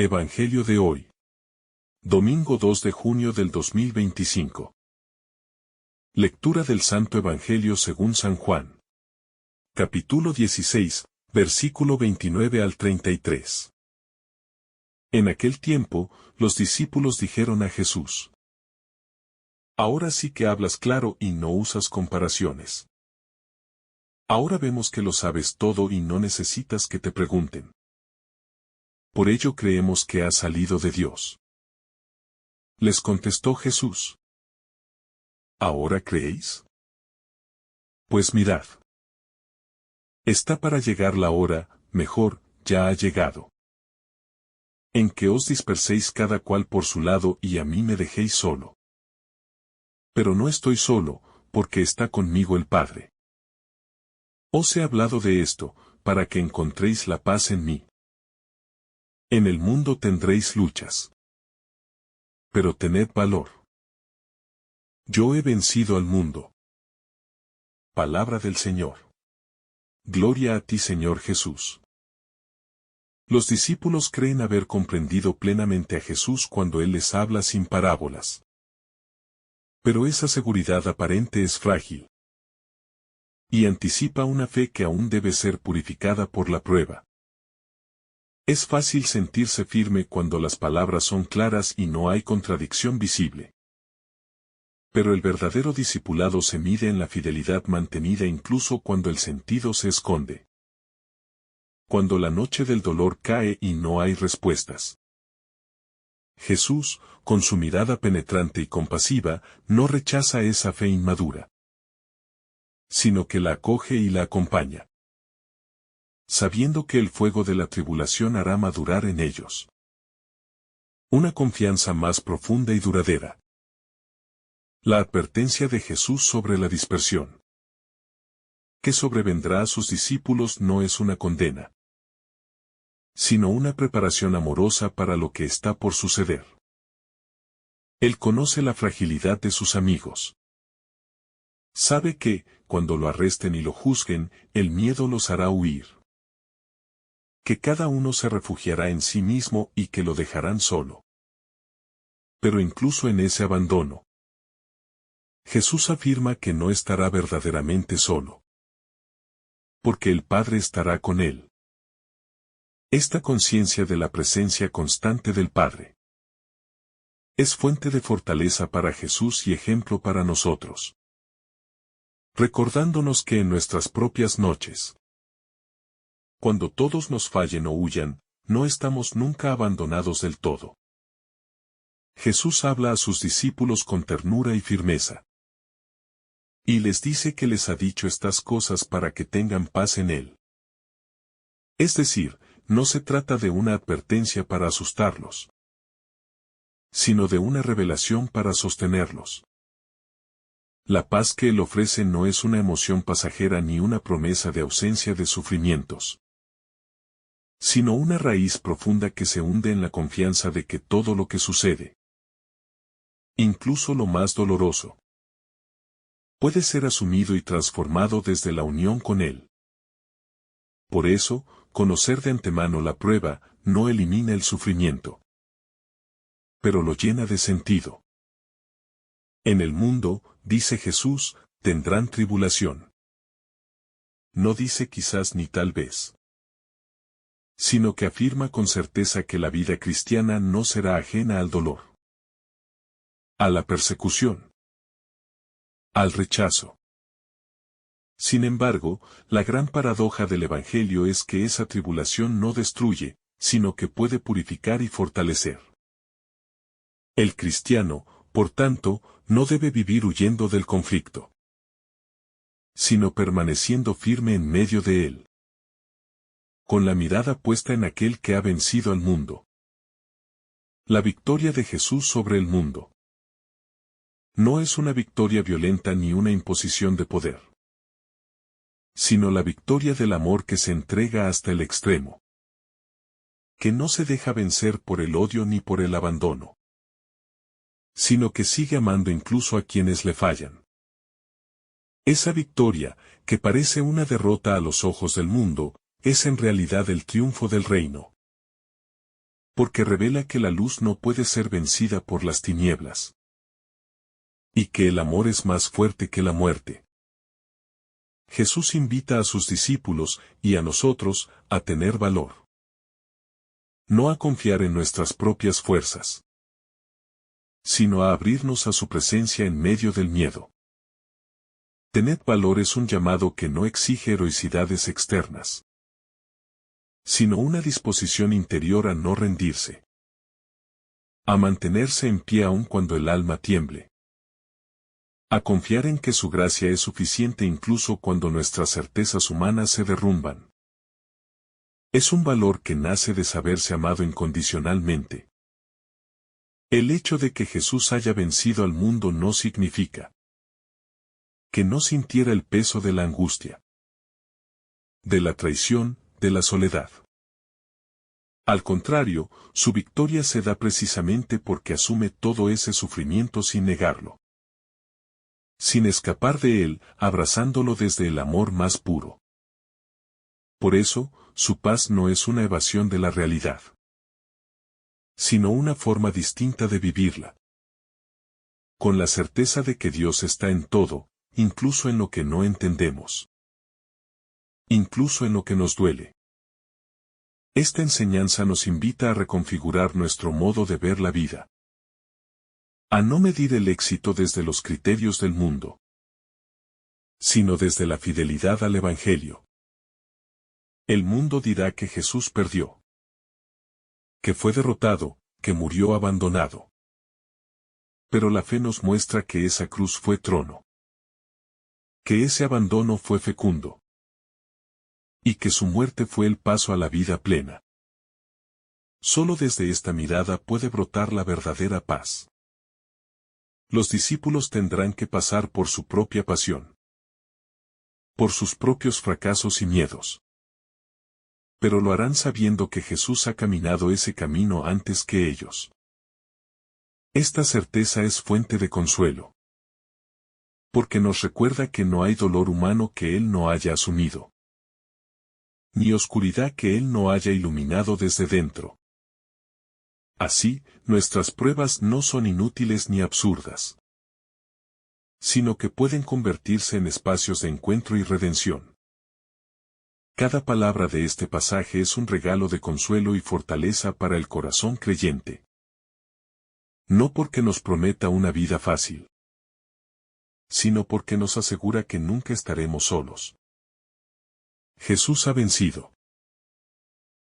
Evangelio de hoy. Domingo 2 de junio del 2025. Lectura del Santo Evangelio según San Juan. Capítulo 16, versículo 29 al 33. En aquel tiempo, los discípulos dijeron a Jesús: Ahora sí que hablas claro y no usas comparaciones. Ahora vemos que lo sabes todo y no necesitas que te pregunten. Por ello creemos que has salido de Dios. Les contestó Jesús: ¿Ahora creéis? Pues mirad. Está para llegar la hora, mejor, ya ha llegado, en que os disperséis cada cual por su lado y a mí me dejéis solo. Pero no estoy solo, porque está conmigo el Padre. Os he hablado de esto, para que encontréis la paz en mí. En el mundo tendréis luchas. Pero tened valor. Yo he vencido al mundo. Palabra del Señor. Gloria a ti, Señor Jesús. Los discípulos creen haber comprendido plenamente a Jesús cuando Él les habla sin parábolas. Pero esa seguridad aparente es frágil. Y anticipa una fe que aún debe ser purificada por la prueba. Es fácil sentirse firme cuando las palabras son claras y no hay contradicción visible. Pero el verdadero discipulado se mide en la fidelidad mantenida incluso cuando el sentido se esconde. Cuando la noche del dolor cae y no hay respuestas. Jesús, con su mirada penetrante y compasiva, no rechaza esa fe inmadura, sino que la acoge y la acompaña, sabiendo que el fuego de la tribulación hará madurar en ellos una confianza más profunda y duradera. La advertencia de Jesús sobre la dispersión que sobrevendrá a sus discípulos no es una condena, sino una preparación amorosa para lo que está por suceder. Él conoce la fragilidad de sus amigos. Sabe que, cuando lo arresten y lo juzguen, el miedo los hará huir. Que cada uno se refugiará en sí mismo y que lo dejarán solo. Pero incluso en ese abandono, Jesús afirma que no estará verdaderamente solo, porque el Padre estará con él. Esta conciencia de la presencia constante del Padre es fuente de fortaleza para Jesús y ejemplo para nosotros, recordándonos que en nuestras propias noches, cuando todos nos fallen o huyan, no estamos nunca abandonados del todo. Jesús habla a sus discípulos con ternura y firmeza. Y les dice que les ha dicho estas cosas para que tengan paz en Él. Es decir, no se trata de una advertencia para asustarlos, sino de una revelación para sostenerlos. La paz que Él ofrece no es una emoción pasajera ni una promesa de ausencia de sufrimientos, sino una raíz profunda que se hunde en la confianza de que todo lo que sucede, incluso lo más doloroso, puede ser asumido y transformado desde la unión con Él. Por eso, conocer de antemano la prueba no elimina el sufrimiento, pero lo llena de sentido. En el mundo, dice Jesús, tendrán tribulación. No dice quizás ni tal vez, sino que afirma con certeza que la vida cristiana no será ajena al dolor, a la persecución, al rechazo. Sin embargo, la gran paradoja del Evangelio es que esa tribulación no destruye, sino que puede purificar y fortalecer. El cristiano, por tanto, no debe vivir huyendo del conflicto, sino permaneciendo firme en medio de él, con la mirada puesta en aquel que ha vencido al mundo. La victoria de Jesús sobre el mundo no es una victoria violenta ni una imposición de poder, sino la victoria del amor que se entrega hasta el extremo, que no se deja vencer por el odio ni por el abandono, sino que sigue amando incluso a quienes le fallan. Esa victoria, que parece una derrota a los ojos del mundo, es en realidad el triunfo del reino. Porque revela que la luz no puede ser vencida por las tinieblas. Y que el amor es más fuerte que la muerte. Jesús invita a sus discípulos, y a nosotros, a tener valor. No a confiar en nuestras propias fuerzas, sino a abrirnos a su presencia en medio del miedo. Tened valor es un llamado que no exige heroicidades externas, sino una disposición interior a no rendirse, a mantenerse en pie aun cuando el alma tiemble, a confiar en que su gracia es suficiente incluso cuando nuestras certezas humanas se derrumban. Es un valor que nace de saberse amado incondicionalmente. El hecho de que Jesús haya vencido al mundo no significa que no sintiera el peso de la angustia, de la traición, de la soledad. Al contrario, su victoria se da precisamente porque asume todo ese sufrimiento sin negarlo, sin escapar de él, abrazándolo desde el amor más puro. Por eso, su paz no es una evasión de la realidad, sino una forma distinta de vivirla. Con la certeza de que Dios está en todo, incluso en lo que no entendemos, incluso en lo que nos duele. Esta enseñanza nos invita a reconfigurar nuestro modo de ver la vida, a no medir el éxito desde los criterios del mundo, sino desde la fidelidad al Evangelio. El mundo dirá que Jesús perdió, que fue derrotado, que murió abandonado. Pero la fe nos muestra que esa cruz fue trono, que ese abandono fue fecundo, y que su muerte fue el paso a la vida plena. Solo desde esta mirada puede brotar la verdadera paz. Los discípulos tendrán que pasar por su propia pasión, por sus propios fracasos y miedos. Pero lo harán sabiendo que Jesús ha caminado ese camino antes que ellos. Esta certeza es fuente de consuelo, porque nos recuerda que no hay dolor humano que Él no haya asumido, ni oscuridad que Él no haya iluminado desde dentro. Así, nuestras pruebas no son inútiles ni absurdas, sino que pueden convertirse en espacios de encuentro y redención. Cada palabra de este pasaje es un regalo de consuelo y fortaleza para el corazón creyente. No porque nos prometa una vida fácil, sino porque nos asegura que nunca estaremos solos. Jesús ha vencido,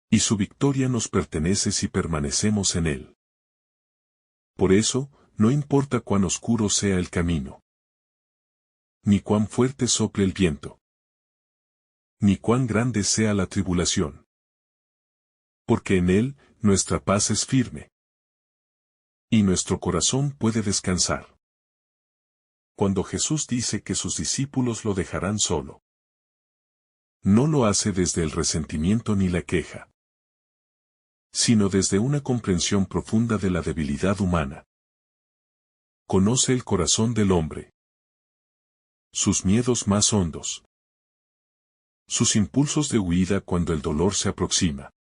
y su victoria nos pertenece si permanecemos en Él. Por eso, no importa cuán oscuro sea el camino, ni cuán fuerte sople el viento, ni cuán grande sea la tribulación. Porque en Él, nuestra paz es firme, y nuestro corazón puede descansar. Cuando Jesús dice que sus discípulos lo dejarán solo, no lo hace desde el resentimiento ni la queja, sino desde una comprensión profunda de la debilidad humana. Conoce el corazón del hombre, sus miedos más hondos, sus impulsos de huida cuando el dolor se aproxima.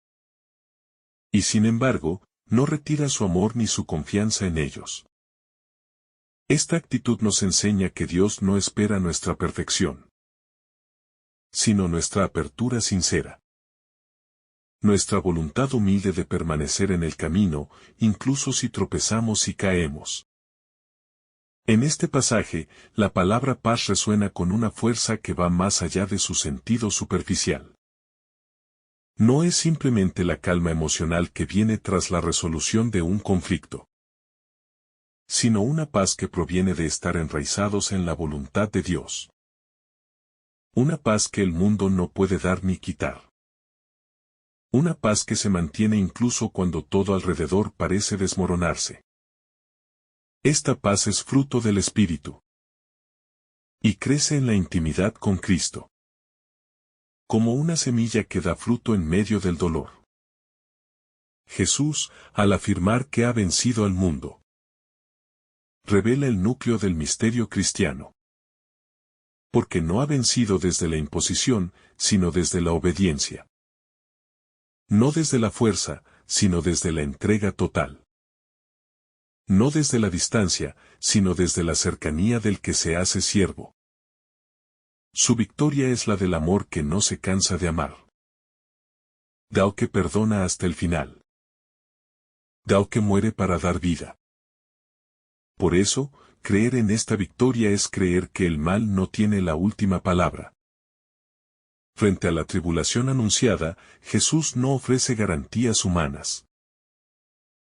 Y sin embargo, no retira su amor ni su confianza en ellos. Esta actitud nos enseña que Dios no espera nuestra perfección, sino nuestra apertura sincera, nuestra voluntad humilde de permanecer en el camino, incluso si tropezamos y caemos. En este pasaje, la palabra paz resuena con una fuerza que va más allá de su sentido superficial. No es simplemente la calma emocional que viene tras la resolución de un conflicto, sino una paz que proviene de estar enraizados en la voluntad de Dios. Una paz que el mundo no puede dar ni quitar. Una paz que se mantiene incluso cuando todo alrededor parece desmoronarse. Esta paz es fruto del Espíritu, y crece en la intimidad con Cristo, como una semilla que da fruto en medio del dolor. Jesús, al afirmar que ha vencido al mundo, revela el núcleo del misterio cristiano. Porque no ha vencido desde la imposición, sino desde la obediencia. No desde la fuerza, sino desde la entrega total. No desde la distancia, sino desde la cercanía del que se hace siervo. Su victoria es la del amor que no se cansa de amar. Dao que perdona hasta el final. Dao que muere para dar vida. Por eso, creer en esta victoria es creer que el mal no tiene la última palabra. Frente a la tribulación anunciada, Jesús no ofrece garantías humanas.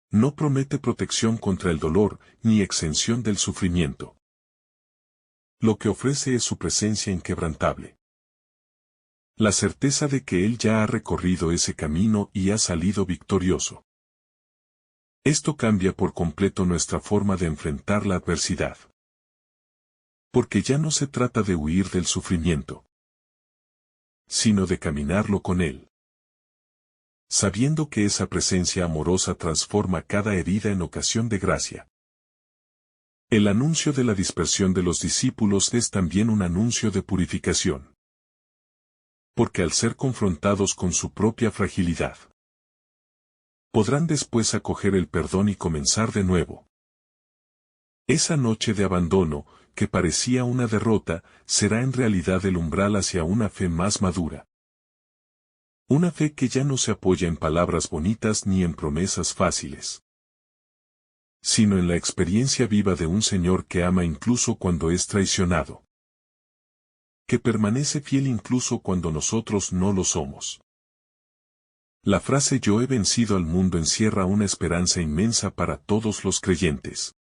No promete protección contra el dolor, ni exención del sufrimiento. Lo que ofrece es su presencia inquebrantable. La certeza de que Él ya ha recorrido ese camino y ha salido victorioso. Esto cambia por completo nuestra forma de enfrentar la adversidad. Porque ya no se trata de huir del sufrimiento, sino de caminarlo con Él. Sabiendo que esa presencia amorosa transforma cada herida en ocasión de gracia. El anuncio de la dispersión de los discípulos es también un anuncio de purificación. Porque al ser confrontados con su propia fragilidad, podrán después acoger el perdón y comenzar de nuevo. Esa noche de abandono, que parecía una derrota, será en realidad el umbral hacia una fe más madura. Una fe que ya no se apoya en palabras bonitas ni en promesas fáciles, sino en la experiencia viva de un Señor que ama incluso cuando es traicionado. Que permanece fiel incluso cuando nosotros no lo somos. La frase "yo he vencido al mundo" encierra una esperanza inmensa para todos los creyentes.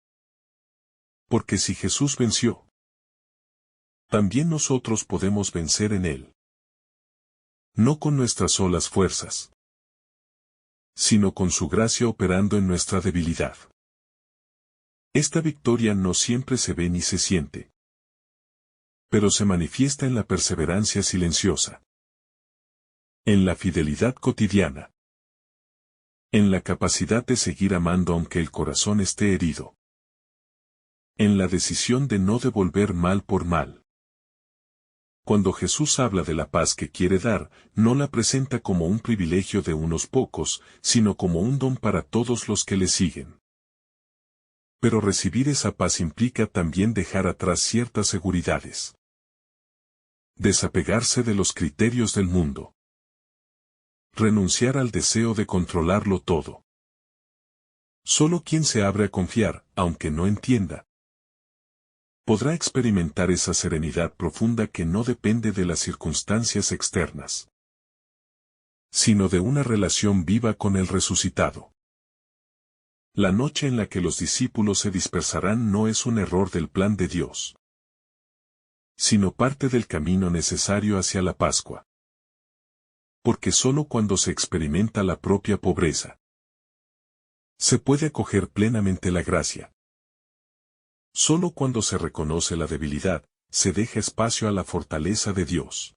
Porque si Jesús venció, también nosotros podemos vencer en Él. No con nuestras solas fuerzas, sino con su gracia operando en nuestra debilidad. Esta victoria no siempre se ve ni se siente, pero se manifiesta en la perseverancia silenciosa, en la fidelidad cotidiana, en la capacidad de seguir amando aunque el corazón esté herido, en la decisión de no devolver mal por mal. Cuando Jesús habla de la paz que quiere dar, no la presenta como un privilegio de unos pocos, sino como un don para todos los que le siguen. Pero recibir esa paz implica también dejar atrás ciertas seguridades. Desapegarse de los criterios del mundo. Renunciar al deseo de controlarlo todo. Solo quien se abre a confiar, aunque no entienda, podrá experimentar esa serenidad profunda que no depende de las circunstancias externas, sino de una relación viva con el resucitado. La noche en la que los discípulos se dispersarán no es un error del plan de Dios, sino parte del camino necesario hacia la Pascua. Porque solo cuando se experimenta la propia pobreza, se puede acoger plenamente la gracia. Solo cuando se reconoce la debilidad, se deja espacio a la fortaleza de Dios.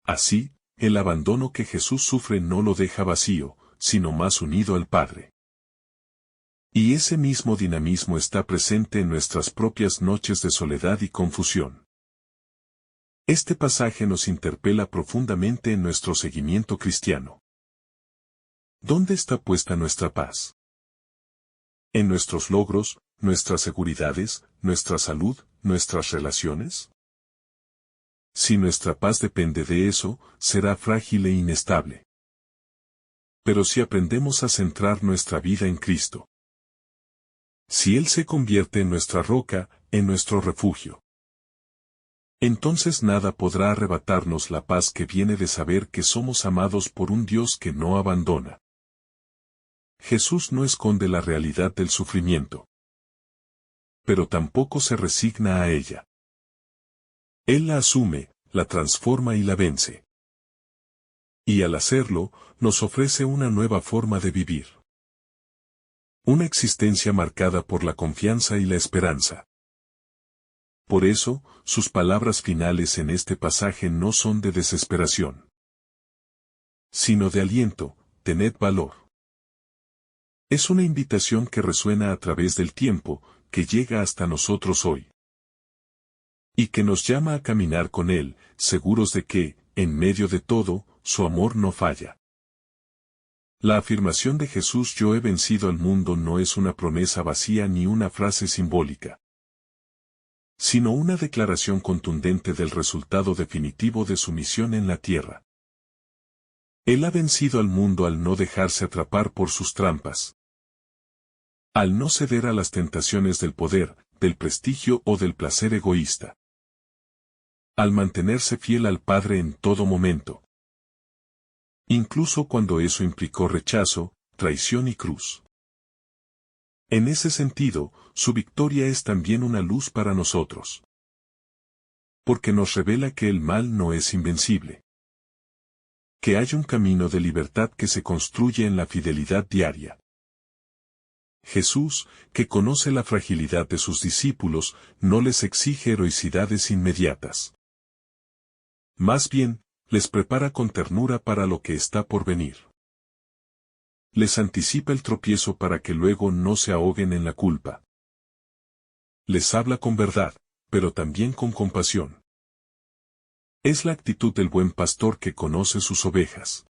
Así, el abandono que Jesús sufre no lo deja vacío, sino más unido al Padre. Y ese mismo dinamismo está presente en nuestras propias noches de soledad y confusión. Este pasaje nos interpela profundamente en nuestro seguimiento cristiano. ¿Dónde está puesta nuestra paz? ¿En nuestros logros, nuestras seguridades, nuestra salud, nuestras relaciones? Si nuestra paz depende de eso, será frágil e inestable. Pero si aprendemos a centrar nuestra vida en Cristo, si Él se convierte en nuestra roca, en nuestro refugio, entonces nada podrá arrebatarnos la paz que viene de saber que somos amados por un Dios que no abandona. Jesús no esconde la realidad del sufrimiento, pero tampoco se resigna a ella. Él la asume, la transforma y la vence. Y al hacerlo, nos ofrece una nueva forma de vivir. Una existencia marcada por la confianza y la esperanza. Por eso, sus palabras finales en este pasaje no son de desesperación, sino de aliento: tened valor. Es una invitación que resuena a través del tiempo, que llega hasta nosotros hoy. Y que nos llama a caminar con Él, seguros de que, en medio de todo, su amor no falla. La afirmación de Jesús "yo he vencido al mundo" no es una promesa vacía ni una frase simbólica, sino una declaración contundente del resultado definitivo de su misión en la tierra. Él ha vencido al mundo al no dejarse atrapar por sus trampas, al no ceder a las tentaciones del poder, del prestigio o del placer egoísta, al mantenerse fiel al Padre en todo momento, incluso cuando eso implicó rechazo, traición y cruz. En ese sentido, su victoria es también una luz para nosotros, porque nos revela que el mal no es invencible, que hay un camino de libertad que se construye en la fidelidad diaria. Jesús, que conoce la fragilidad de sus discípulos, no les exige heroicidades inmediatas. Más bien, les prepara con ternura para lo que está por venir. Les anticipa el tropiezo para que luego no se ahoguen en la culpa. Les habla con verdad, pero también con compasión. Es la actitud del buen pastor que conoce sus ovejas,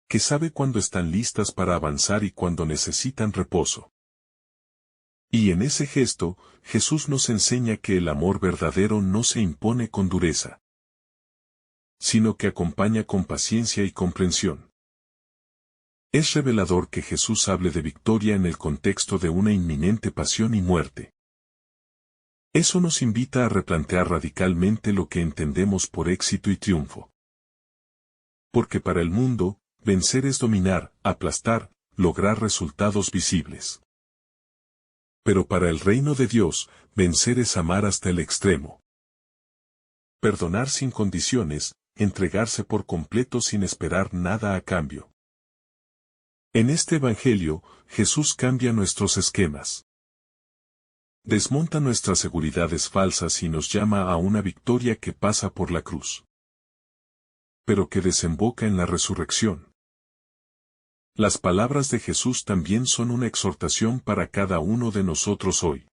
que sabe cuándo están listas para avanzar y cuándo necesitan reposo. Y en ese gesto, Jesús nos enseña que el amor verdadero no se impone con dureza, sino que acompaña con paciencia y comprensión. Es revelador que Jesús hable de victoria en el contexto de una inminente pasión y muerte. Eso nos invita a replantear radicalmente lo que entendemos por éxito y triunfo. Porque para el mundo, vencer es dominar, aplastar, lograr resultados visibles. Pero para el reino de Dios, vencer es amar hasta el extremo. Perdonar sin condiciones, entregarse por completo sin esperar nada a cambio. En este Evangelio, Jesús cambia nuestros esquemas. Desmonta nuestras seguridades falsas y nos llama a una victoria que pasa por la cruz, pero que desemboca en la resurrección. Las palabras de Jesús también son una exhortación para cada uno de nosotros hoy.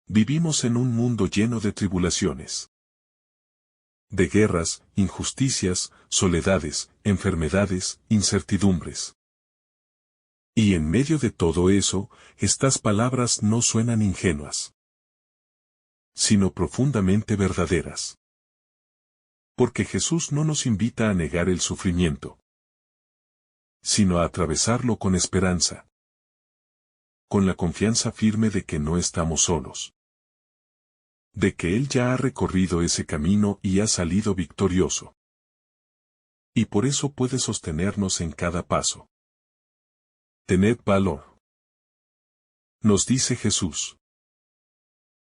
Vivimos en un mundo lleno de tribulaciones, de guerras, injusticias, soledades, enfermedades, incertidumbres. Y en medio de todo eso, estas palabras no suenan ingenuas, sino profundamente verdaderas. Porque Jesús no nos invita a negar el sufrimiento, sino a atravesarlo con esperanza, con la confianza firme de que no estamos solos, de que Él ya ha recorrido ese camino y ha salido victorioso. Y por eso puede sostenernos en cada paso. Tened valor, nos dice Jesús,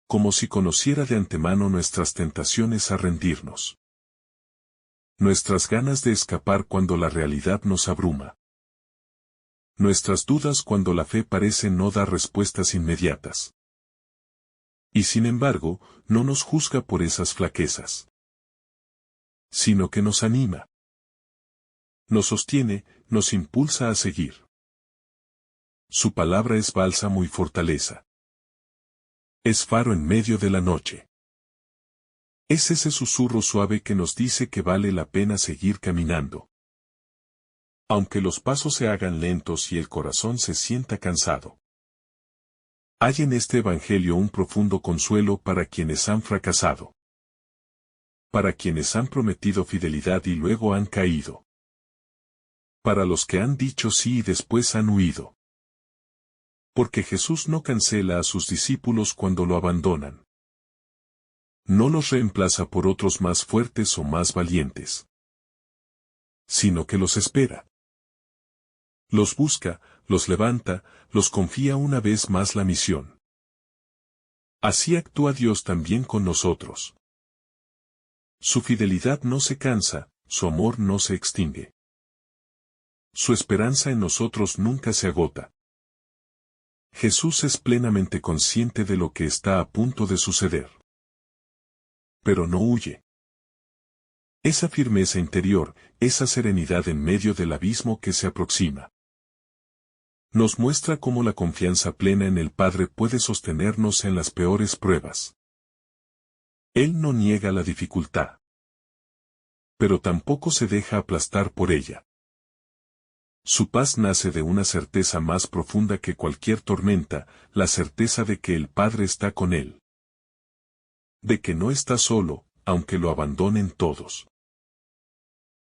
como si conociera de antemano nuestras tentaciones a rendirnos, nuestras ganas de escapar cuando la realidad nos abruma, nuestras dudas cuando la fe parece no dar respuestas inmediatas. Y sin embargo, no nos juzga por esas flaquezas, sino que nos anima, nos sostiene, nos impulsa a seguir. Su palabra es bálsamo y fortaleza. Es faro en medio de la noche. Es ese susurro suave que nos dice que vale la pena seguir caminando, aunque los pasos se hagan lentos y el corazón se sienta cansado. Hay en este Evangelio un profundo consuelo para quienes han fracasado, para quienes han prometido fidelidad y luego han caído, para los que han dicho sí y después han huido. Porque Jesús no cancela a sus discípulos cuando lo abandonan. No los reemplaza por otros más fuertes o más valientes, sino que los espera. Los busca, los levanta, los confía una vez más la misión. Así actúa Dios también con nosotros. Su fidelidad no se cansa, su amor no se extingue. Su esperanza en nosotros nunca se agota. Jesús es plenamente consciente de lo que está a punto de suceder. Pero no huye. Esa firmeza interior, esa serenidad en medio del abismo que se aproxima, nos muestra cómo la confianza plena en el Padre puede sostenernos en las peores pruebas. Él no niega la dificultad, pero tampoco se deja aplastar por ella. Su paz nace de una certeza más profunda que cualquier tormenta, la certeza de que el Padre está con él. De que no está solo, aunque lo abandonen todos.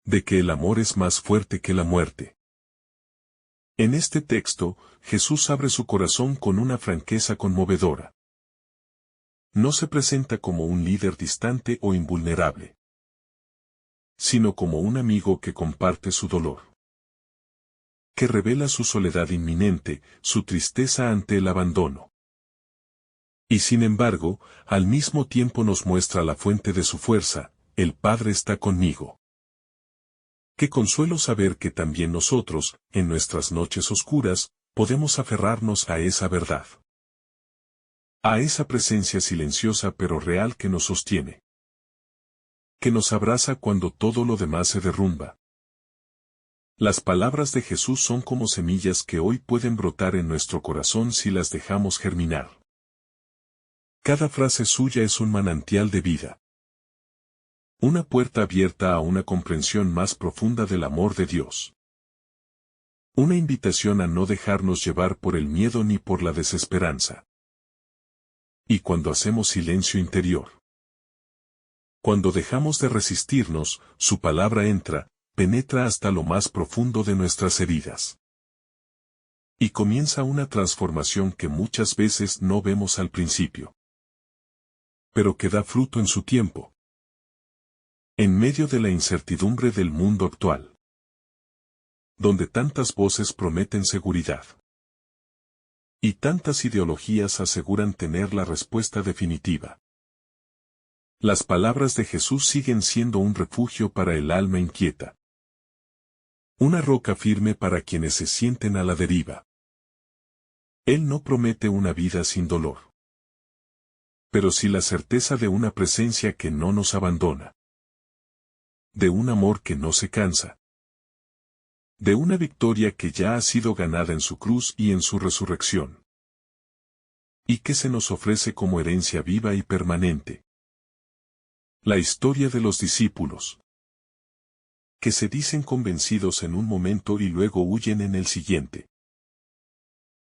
De que el amor es más fuerte que la muerte. En este texto, Jesús abre su corazón con una franqueza conmovedora. No se presenta como un líder distante o invulnerable, sino como un amigo que comparte su dolor, que revela su soledad inminente, su tristeza ante el abandono. Y sin embargo, al mismo tiempo nos muestra la fuente de su fuerza: el Padre está conmigo. Qué consuelo saber que también nosotros, en nuestras noches oscuras, podemos aferrarnos a esa verdad. A esa presencia silenciosa pero real que nos sostiene. Que nos abraza cuando todo lo demás se derrumba. Las palabras de Jesús son como semillas que hoy pueden brotar en nuestro corazón si las dejamos germinar. Cada frase suya es un manantial de vida. Una puerta abierta a una comprensión más profunda del amor de Dios. Una invitación a no dejarnos llevar por el miedo ni por la desesperanza. Y cuando hacemos silencio interior, cuando dejamos de resistirnos, su palabra entra, penetra hasta lo más profundo de nuestras heridas. Y comienza una transformación que muchas veces no vemos al principio, pero que da fruto en su tiempo. En medio de la incertidumbre del mundo actual, donde tantas voces prometen seguridad, y tantas ideologías aseguran tener la respuesta definitiva, las palabras de Jesús siguen siendo un refugio para el alma inquieta. Una roca firme para quienes se sienten a la deriva. Él no promete una vida sin dolor, pero sí la certeza de una presencia que no nos abandona. De un amor que no se cansa. De una victoria que ya ha sido ganada en su cruz y en su resurrección. Y que se nos ofrece como herencia viva y permanente. La historia de los discípulos, que se dicen convencidos en un momento y luego huyen en el siguiente,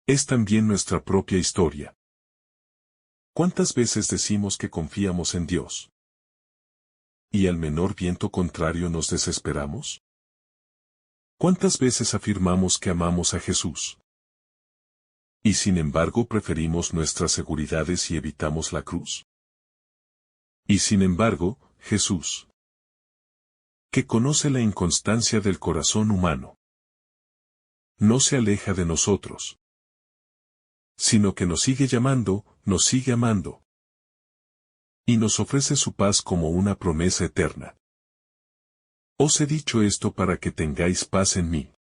es también nuestra propia historia. ¿Cuántas veces decimos que confiamos en Dios? ¿Y al menor viento contrario nos desesperamos? ¿Cuántas veces afirmamos que amamos a Jesús? ¿Y sin embargo preferimos nuestras seguridades y evitamos la cruz? Y sin embargo, Jesús, que conoce la inconstancia del corazón humano, no se aleja de nosotros, sino que nos sigue llamando, nos sigue amando, y nos ofrece su paz como una promesa eterna. Os he dicho esto para que tengáis paz en mí.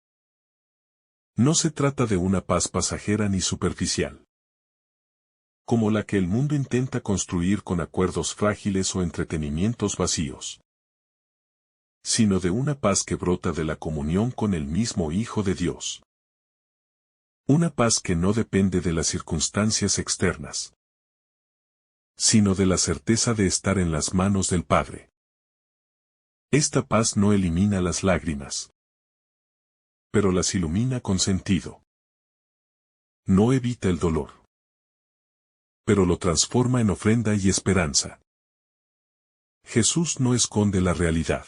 No se trata de una paz pasajera ni superficial, como la que el mundo intenta construir con acuerdos frágiles o entretenimientos vacíos, sino de una paz que brota de la comunión con el mismo Hijo de Dios. Una paz que no depende de las circunstancias externas, sino de la certeza de estar en las manos del Padre. Esta paz no elimina las lágrimas, pero las ilumina con sentido. No evita el dolor, pero lo transforma en ofrenda y esperanza. Jesús no esconde la realidad.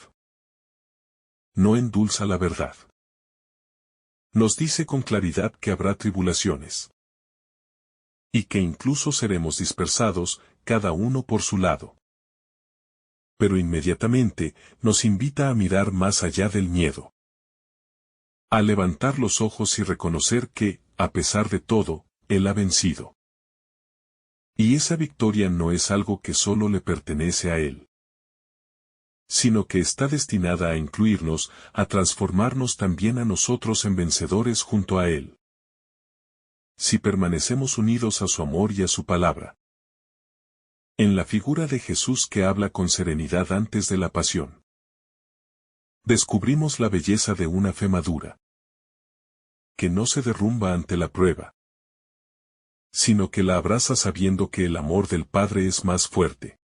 No endulza la verdad. Nos dice con claridad que habrá tribulaciones. Y que incluso seremos dispersados, cada uno por su lado. Pero inmediatamente, nos invita a mirar más allá del miedo. A levantar los ojos y reconocer que, a pesar de todo, Él ha vencido. Y esa victoria no es algo que solo le pertenece a Él, sino que está destinada a incluirnos, a transformarnos también a nosotros en vencedores junto a Él. Si permanecemos unidos a su amor y a su palabra. En la figura de Jesús que habla con serenidad antes de la pasión, descubrimos la belleza de una fe madura, que no se derrumba ante la prueba, sino que la abraza sabiendo que el amor del Padre es más fuerte.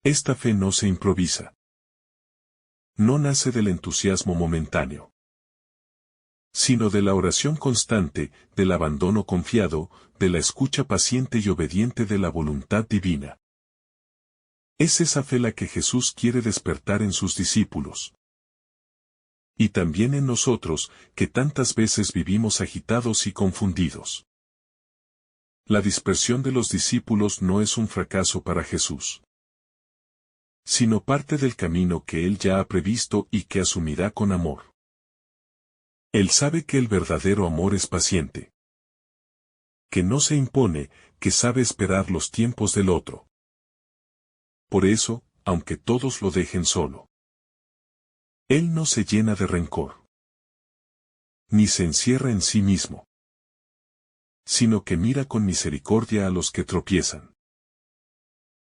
Esta fe no se improvisa. No nace del entusiasmo momentáneo. sino de la oración constante, del abandono confiado, de la escucha paciente y obediente de la voluntad divina. Es esa fe la que Jesús quiere despertar en sus discípulos. Y también en nosotros, que tantas veces vivimos agitados y confundidos. La dispersión de los discípulos no es un fracaso para Jesús, sino parte del camino que Él ya ha previsto y que asumirá con amor. Él sabe que el verdadero amor es paciente, que no se impone, que sabe esperar los tiempos del otro. Por eso, aunque todos lo dejen solo, Él no se llena de rencor, ni se encierra en sí mismo, sino que mira con misericordia a los que tropiezan.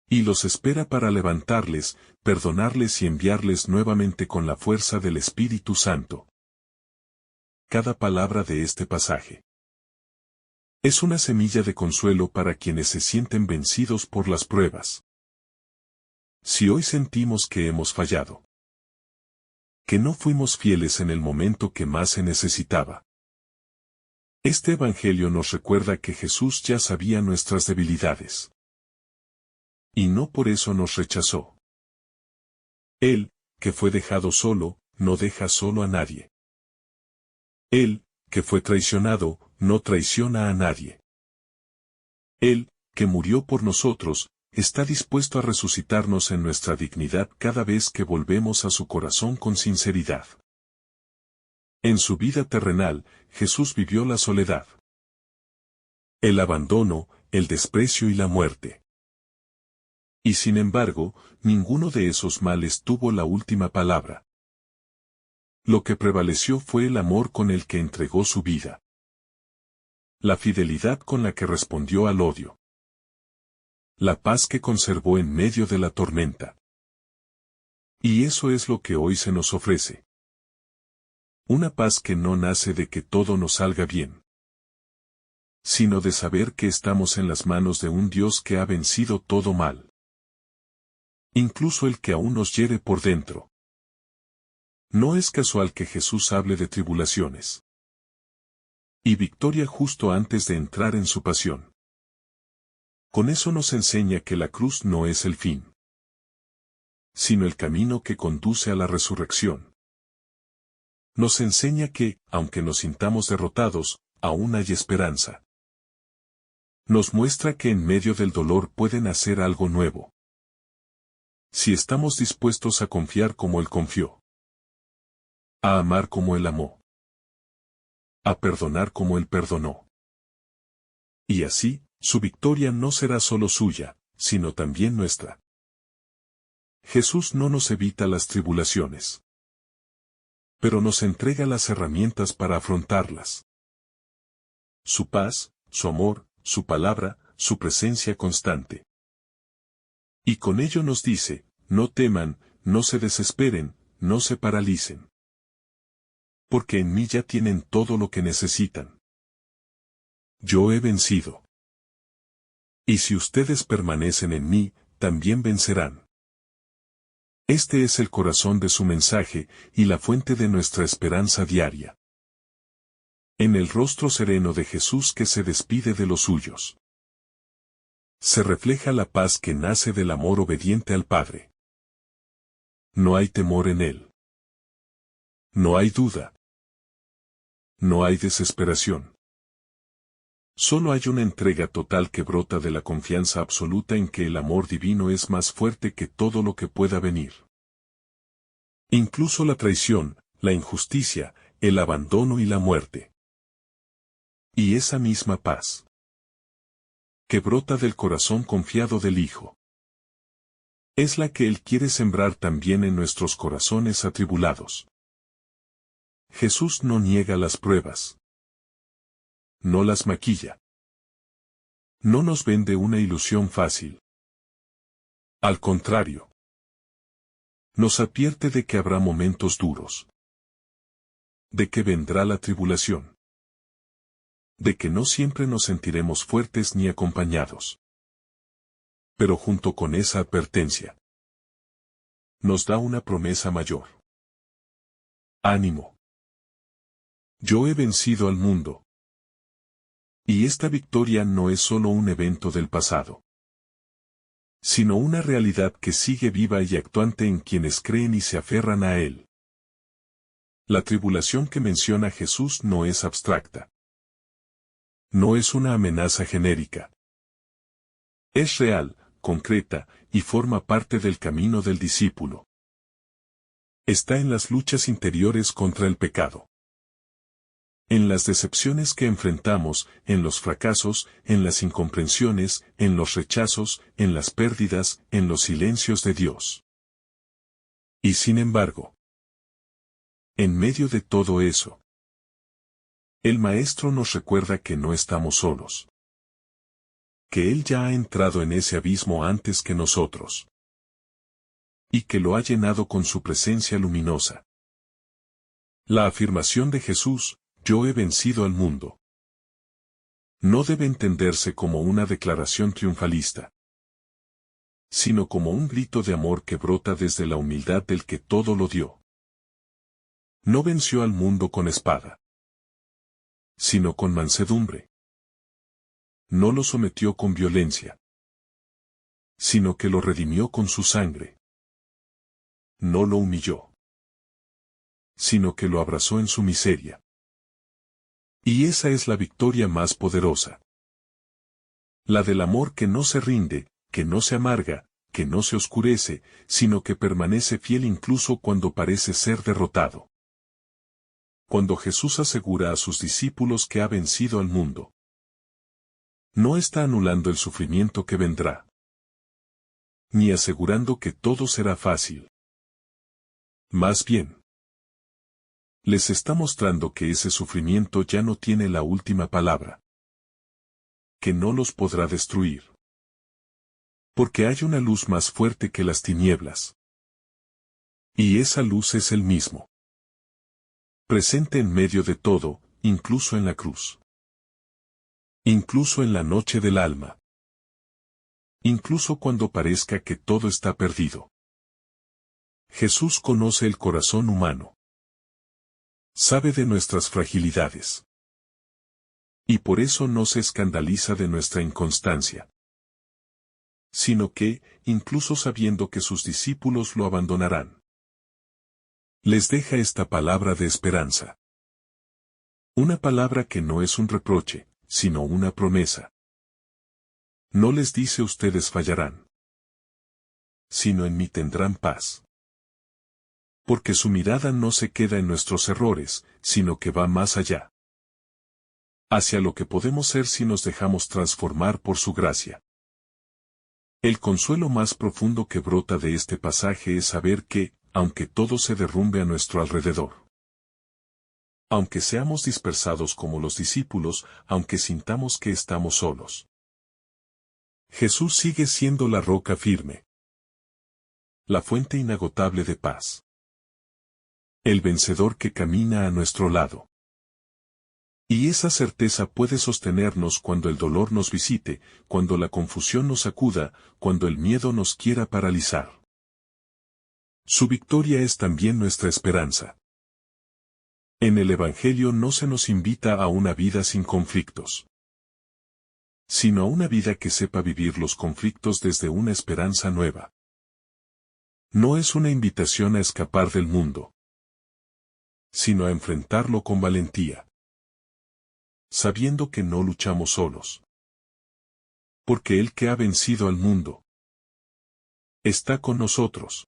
Y los espera para levantarles, perdonarles y enviarles nuevamente con la fuerza del Espíritu Santo. Cada palabra de este pasaje es una semilla de consuelo para quienes se sienten vencidos por las pruebas. Si hoy sentimos que hemos fallado, que no fuimos fieles en el momento que más se necesitaba, este Evangelio nos recuerda que Jesús ya sabía nuestras debilidades. Y no por eso nos rechazó. Él, que fue dejado solo, no deja solo a nadie. Él, que fue traicionado, no traiciona a nadie. Él, que murió por nosotros, está dispuesto a resucitarnos en nuestra dignidad cada vez que volvemos a su corazón con sinceridad. En su vida terrenal, Jesús vivió la soledad, el abandono, el desprecio y la muerte. Y sin embargo, ninguno de esos males tuvo la última palabra. Lo que prevaleció fue el amor con el que entregó su vida, la fidelidad con la que respondió al odio, la paz que conservó en medio de la tormenta. Y eso es lo que hoy se nos ofrece. Una paz que no nace de que todo nos salga bien, sino de saber que estamos en las manos de un Dios que ha vencido todo mal, incluso el que aún nos hiere por dentro. No es casual que Jesús hable de tribulaciones y victoria justo antes de entrar en su pasión. Con eso nos enseña que la cruz no es el fin, sino el camino que conduce a la resurrección. Nos enseña que, aunque nos sintamos derrotados, aún hay esperanza. Nos muestra que en medio del dolor puede nacer algo nuevo, si estamos dispuestos a confiar como Él confió, a amar como Él amó, a perdonar como Él perdonó. Y así, su victoria no será solo suya, sino también nuestra. Jesús no nos evita las tribulaciones, pero nos entrega las herramientas para afrontarlas. Su paz, su amor, su palabra, su presencia constante. Y con ello nos dice, no teman, no se desesperen, no se paralicen. Porque en mí ya tienen todo lo que necesitan. Yo he vencido. Y si ustedes permanecen en mí, también vencerán. Este es el corazón de su mensaje y la fuente de nuestra esperanza diaria. En el rostro sereno de Jesús que se despide de los suyos, se refleja la paz que nace del amor obediente al Padre. No hay temor en Él. No hay duda. No hay desesperación. Solo hay una entrega total que brota de la confianza absoluta en que el amor divino es más fuerte que todo lo que pueda venir. Incluso la traición, la injusticia, el abandono y la muerte. Y esa misma paz, que brota del corazón confiado del Hijo, es la que Él quiere sembrar también en nuestros corazones atribulados. Jesús no niega las pruebas. No las maquilla. No nos vende una ilusión fácil. Al contrario, nos advierte de que habrá momentos duros, de que vendrá la tribulación, de que no siempre nos sentiremos fuertes ni acompañados. Pero junto con esa advertencia, nos da una promesa mayor. Ánimo. Yo he vencido al mundo. Y esta victoria no es solo un evento del pasado, sino una realidad que sigue viva y actuante en quienes creen y se aferran a él. La tribulación que menciona Jesús no es abstracta. No es una amenaza genérica. Es real, concreta, y forma parte del camino del discípulo. Está en las luchas interiores contra el pecado. En las decepciones que enfrentamos, en los fracasos, en las incomprensiones, en los rechazos, en las pérdidas, en los silencios de Dios. Y sin embargo, en medio de todo eso, el Maestro nos recuerda que no estamos solos. Que Él ya ha entrado en ese abismo antes que nosotros. Y que lo ha llenado con su presencia luminosa. La afirmación de Jesús, yo he vencido al mundo, no debe entenderse como una declaración triunfalista, sino como un grito de amor que brota desde la humildad del que todo lo dio. No venció al mundo con espada, sino con mansedumbre. No lo sometió con violencia, sino que lo redimió con su sangre. No lo humilló, sino que lo abrazó en su miseria. Y esa es la victoria más poderosa. La del amor que no se rinde, que no se amarga, que no se oscurece, sino que permanece fiel incluso cuando parece ser derrotado. Cuando Jesús asegura a sus discípulos que ha vencido al mundo, no está anulando el sufrimiento que vendrá, ni asegurando que todo será fácil. Más bien, les está mostrando que ese sufrimiento ya no tiene la última palabra, que no los podrá destruir. Porque hay una luz más fuerte que las tinieblas. Y esa luz es el mismo. Presente en medio de todo, incluso en la cruz. Incluso en la noche del alma. Incluso cuando parezca que todo está perdido. Jesús conoce el corazón humano. Sabe de nuestras fragilidades. Y por eso no se escandaliza de nuestra inconstancia. Sino que, incluso sabiendo que sus discípulos lo abandonarán, les deja esta palabra de esperanza. Una palabra que no es un reproche, sino una promesa. No les dice ustedes fallarán, sino en mí tendrán paz. Porque su mirada no se queda en nuestros errores, sino que va más allá. Hacia lo que podemos ser si nos dejamos transformar por su gracia. El consuelo más profundo que brota de este pasaje es saber que, aunque todo se derrumbe a nuestro alrededor, aunque seamos dispersados como los discípulos, aunque sintamos que estamos solos, Jesús sigue siendo la roca firme, la fuente inagotable de paz, el vencedor que camina a nuestro lado. Y esa certeza puede sostenernos cuando el dolor nos visite, cuando la confusión nos sacuda, cuando el miedo nos quiera paralizar. Su victoria es también nuestra esperanza. En el Evangelio no se nos invita a una vida sin conflictos, sino a una vida que sepa vivir los conflictos desde una esperanza nueva. No es una invitación a escapar del mundo, sino a enfrentarlo con valentía, sabiendo que no luchamos solos. Porque el que ha vencido al mundo está con nosotros.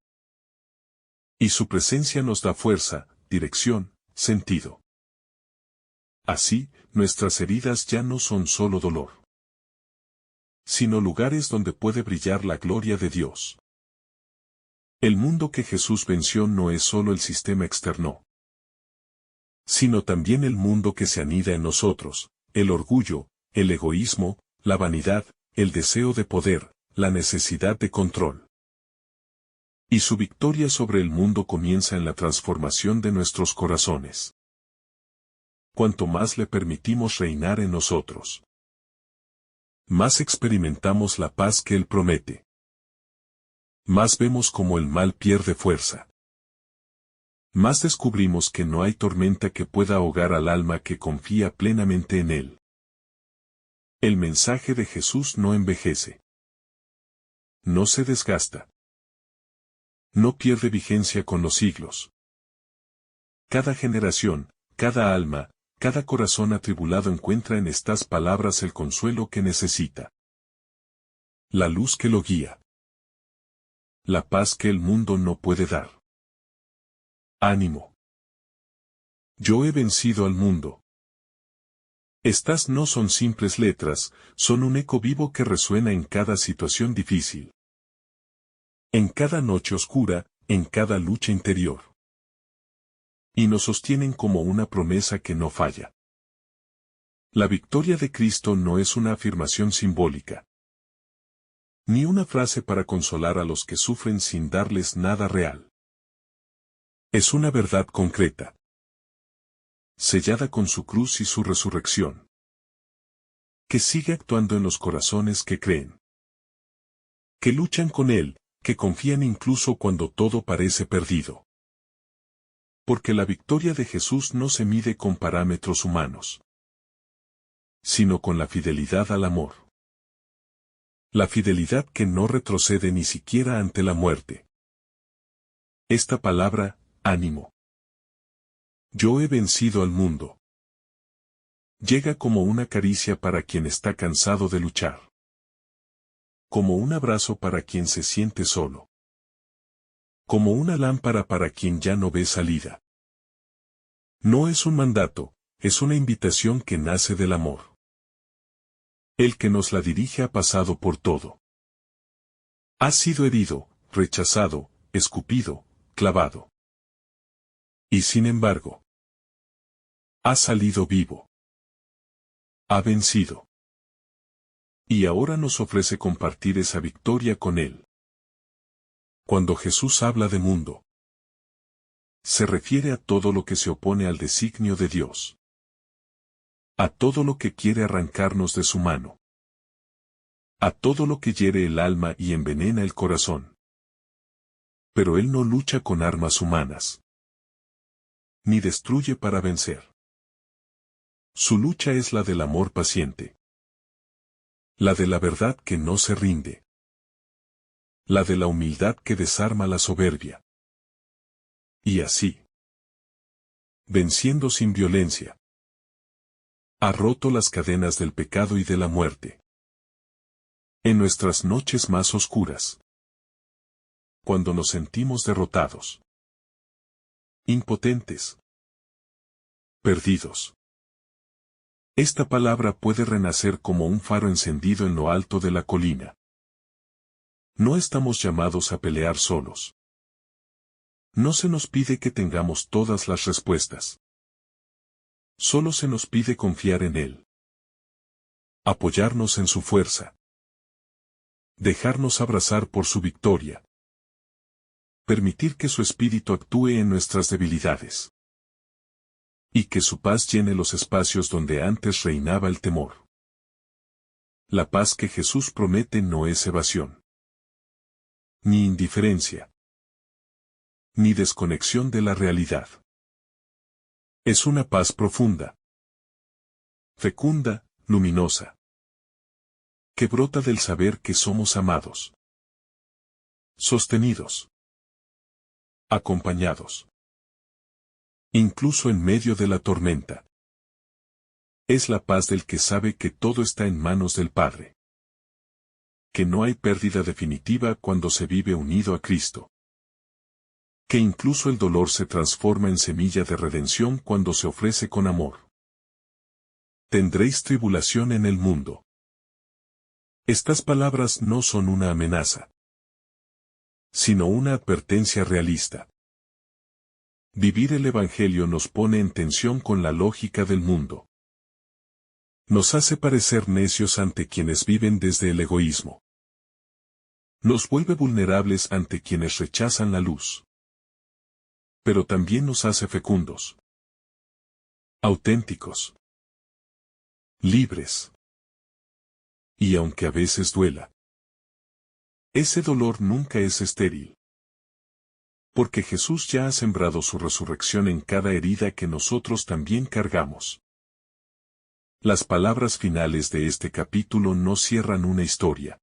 Y su presencia nos da fuerza, dirección, sentido. Así, nuestras heridas ya no son solo dolor, sino lugares donde puede brillar la gloria de Dios. El mundo que Jesús venció no es solo el sistema externo, sino también el mundo que se anida en nosotros, el orgullo, el egoísmo, la vanidad, el deseo de poder, la necesidad de control. Y su victoria sobre el mundo comienza en la transformación de nuestros corazones. Cuanto más le permitimos reinar en nosotros, más experimentamos la paz que Él promete. Más vemos como el mal pierde fuerza. más descubrimos que no hay tormenta que pueda ahogar al alma que confía plenamente en Él. El mensaje de Jesús no envejece. No se desgasta. No pierde vigencia con los siglos. Cada generación, cada alma, cada corazón atribulado encuentra en estas palabras el consuelo que necesita. La luz que lo guía. La paz que el mundo no puede dar. Ánimo. Yo he vencido al mundo. Estas no son simples letras, son un eco vivo que resuena en cada situación difícil. En cada noche oscura, en cada lucha interior. Y nos sostienen como una promesa que no falla. La victoria de Cristo no es una afirmación simbólica. Ni una frase para consolar a los que sufren sin darles nada real. Es una verdad concreta. Sellada con su cruz y su resurrección. Que sigue actuando en los corazones que creen. Que luchan con Él, que confían incluso cuando todo parece perdido. Porque la victoria de Jesús no se mide con parámetros humanos, sino con la fidelidad al amor. La fidelidad que no retrocede ni siquiera ante la muerte. Esta palabra, ánimo. Yo he vencido al mundo. Llega como una caricia para quien está cansado de luchar. Como un abrazo para quien se siente solo. Como una lámpara para quien ya no ve salida. No es un mandato, es una invitación que nace del amor. El que nos la dirige ha pasado por todo. Ha sido herido, rechazado, escupido, clavado. Y sin embargo, ha salido vivo. Ha vencido. Y ahora nos ofrece compartir esa victoria con Él. Cuando Jesús habla de mundo, se refiere a todo lo que se opone al designio de Dios. A todo lo que quiere arrancarnos de su mano. A todo lo que hiere el alma y envenena el corazón. Pero Él no lucha con armas humanas. Ni destruye para vencer. Su lucha es la del amor paciente. La de la verdad que no se rinde. La de la humildad que desarma la soberbia. Y así, venciendo sin violencia, ha roto las cadenas del pecado y de la muerte. En nuestras noches más oscuras, cuando nos sentimos derrotados, impotentes, perdidos, esta palabra puede renacer como un faro encendido en lo alto de la colina. No estamos llamados a pelear solos. No se nos pide que tengamos todas las respuestas. Solo se nos pide confiar en Él. Apoyarnos en su fuerza. Dejarnos abrazar por su victoria. Permitir que su espíritu actúe en nuestras debilidades. Y que su paz llene los espacios donde antes reinaba el temor. La paz que Jesús promete no es evasión. Ni indiferencia. Ni desconexión de la realidad. Es una paz profunda. Fecunda, luminosa. Que brota del saber que somos amados. Sostenidos. Acompañados. Incluso en medio de la tormenta. Es la paz del que sabe que todo está en manos del Padre. Que no hay pérdida definitiva cuando se vive unido a Cristo. Que incluso el dolor se transforma en semilla de redención cuando se ofrece con amor. Tendréis tribulación en el mundo. Estas palabras no son una amenaza, sino una advertencia realista. Vivir el Evangelio nos pone en tensión con la lógica del mundo. Nos hace parecer necios ante quienes viven desde el egoísmo. Nos vuelve vulnerables ante quienes rechazan la luz. Pero también nos hace fecundos. Auténticos. Libres. Y aunque a veces duela, ese dolor nunca es estéril. Porque Jesús ya ha sembrado su resurrección en cada herida que nosotros también cargamos. Las palabras finales de este capítulo no cierran una historia,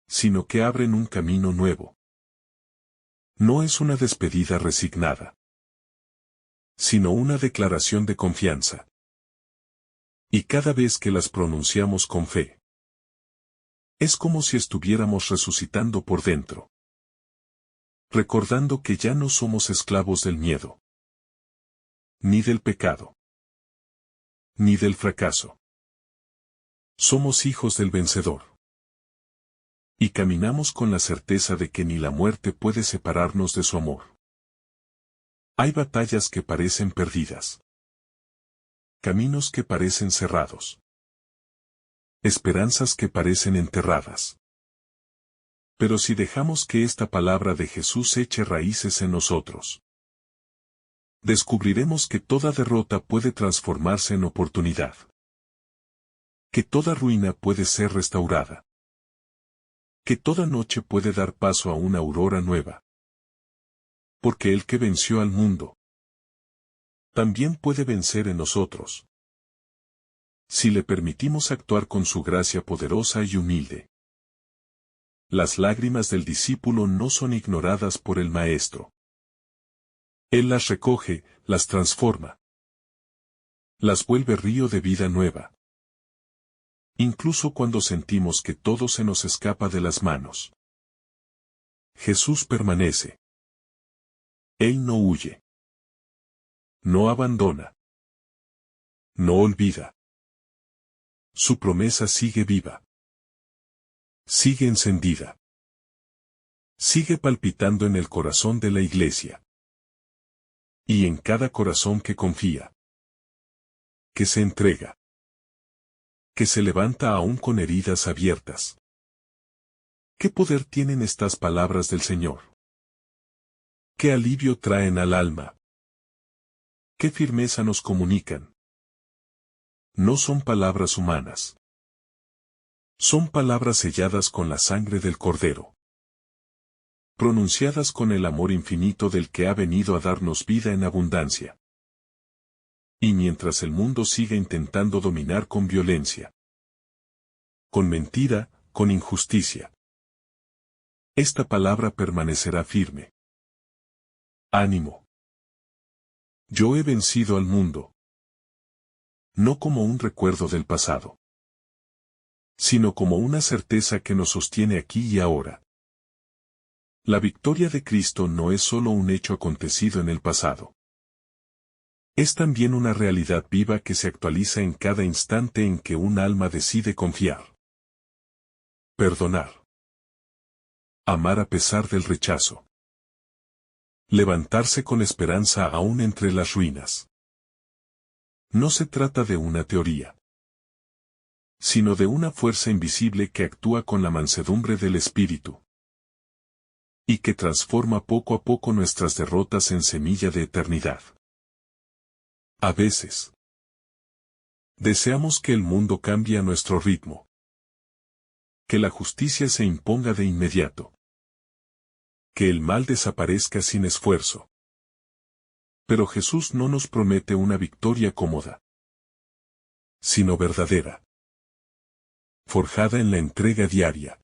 sino que abren un camino nuevo. No es una despedida resignada, sino una declaración de confianza. Y cada vez que las pronunciamos con fe, es como si estuviéramos resucitando por dentro, recordando que ya no somos esclavos del miedo, ni del pecado, ni del fracaso. Somos hijos del vencedor. Y caminamos con la certeza de que ni la muerte puede separarnos de su amor. Hay batallas que parecen perdidas, caminos que parecen cerrados, esperanzas que parecen enterradas. Pero si dejamos que esta palabra de Jesús eche raíces en nosotros, descubriremos que toda derrota puede transformarse en oportunidad, que toda ruina puede ser restaurada, que toda noche puede dar paso a una aurora nueva. Porque el que venció al mundo, también puede vencer en nosotros, si le permitimos actuar con su gracia poderosa y humilde. Las lágrimas del discípulo no son ignoradas por el Maestro. Él las recoge, las transforma, las vuelve río de vida nueva. Incluso cuando sentimos que todo se nos escapa de las manos, Jesús permanece. Él no huye, no abandona, no olvida. Su promesa sigue viva, sigue encendida, sigue palpitando en el corazón de la Iglesia. Y en cada corazón que confía, que se entrega, que se levanta aún con heridas abiertas. ¿Qué poder tienen estas palabras del Señor? ¿Qué alivio traen al alma? ¿Qué firmeza nos comunican? No son palabras humanas. Son palabras selladas con la sangre del Cordero, pronunciadas con el amor infinito del que ha venido a darnos vida en abundancia. Y mientras el mundo siga intentando dominar con violencia, con mentira, con injusticia, esta palabra permanecerá firme. Ánimo. Yo he vencido al mundo. No como un recuerdo del pasado, sino como una certeza que nos sostiene aquí y ahora. La victoria de Cristo no es solo un hecho acontecido en el pasado. Es también una realidad viva que se actualiza en cada instante en que un alma decide confiar, perdonar, amar a pesar del rechazo, levantarse con esperanza aún entre las ruinas. No se trata de una teoría, sino de una fuerza invisible que actúa con la mansedumbre del Espíritu, y que transforma poco a poco nuestras derrotas en semilla de eternidad. A veces, deseamos que el mundo cambie a nuestro ritmo, que la justicia se imponga de inmediato, que el mal desaparezca sin esfuerzo. Pero Jesús no nos promete una victoria cómoda, sino verdadera, forjada en la entrega diaria,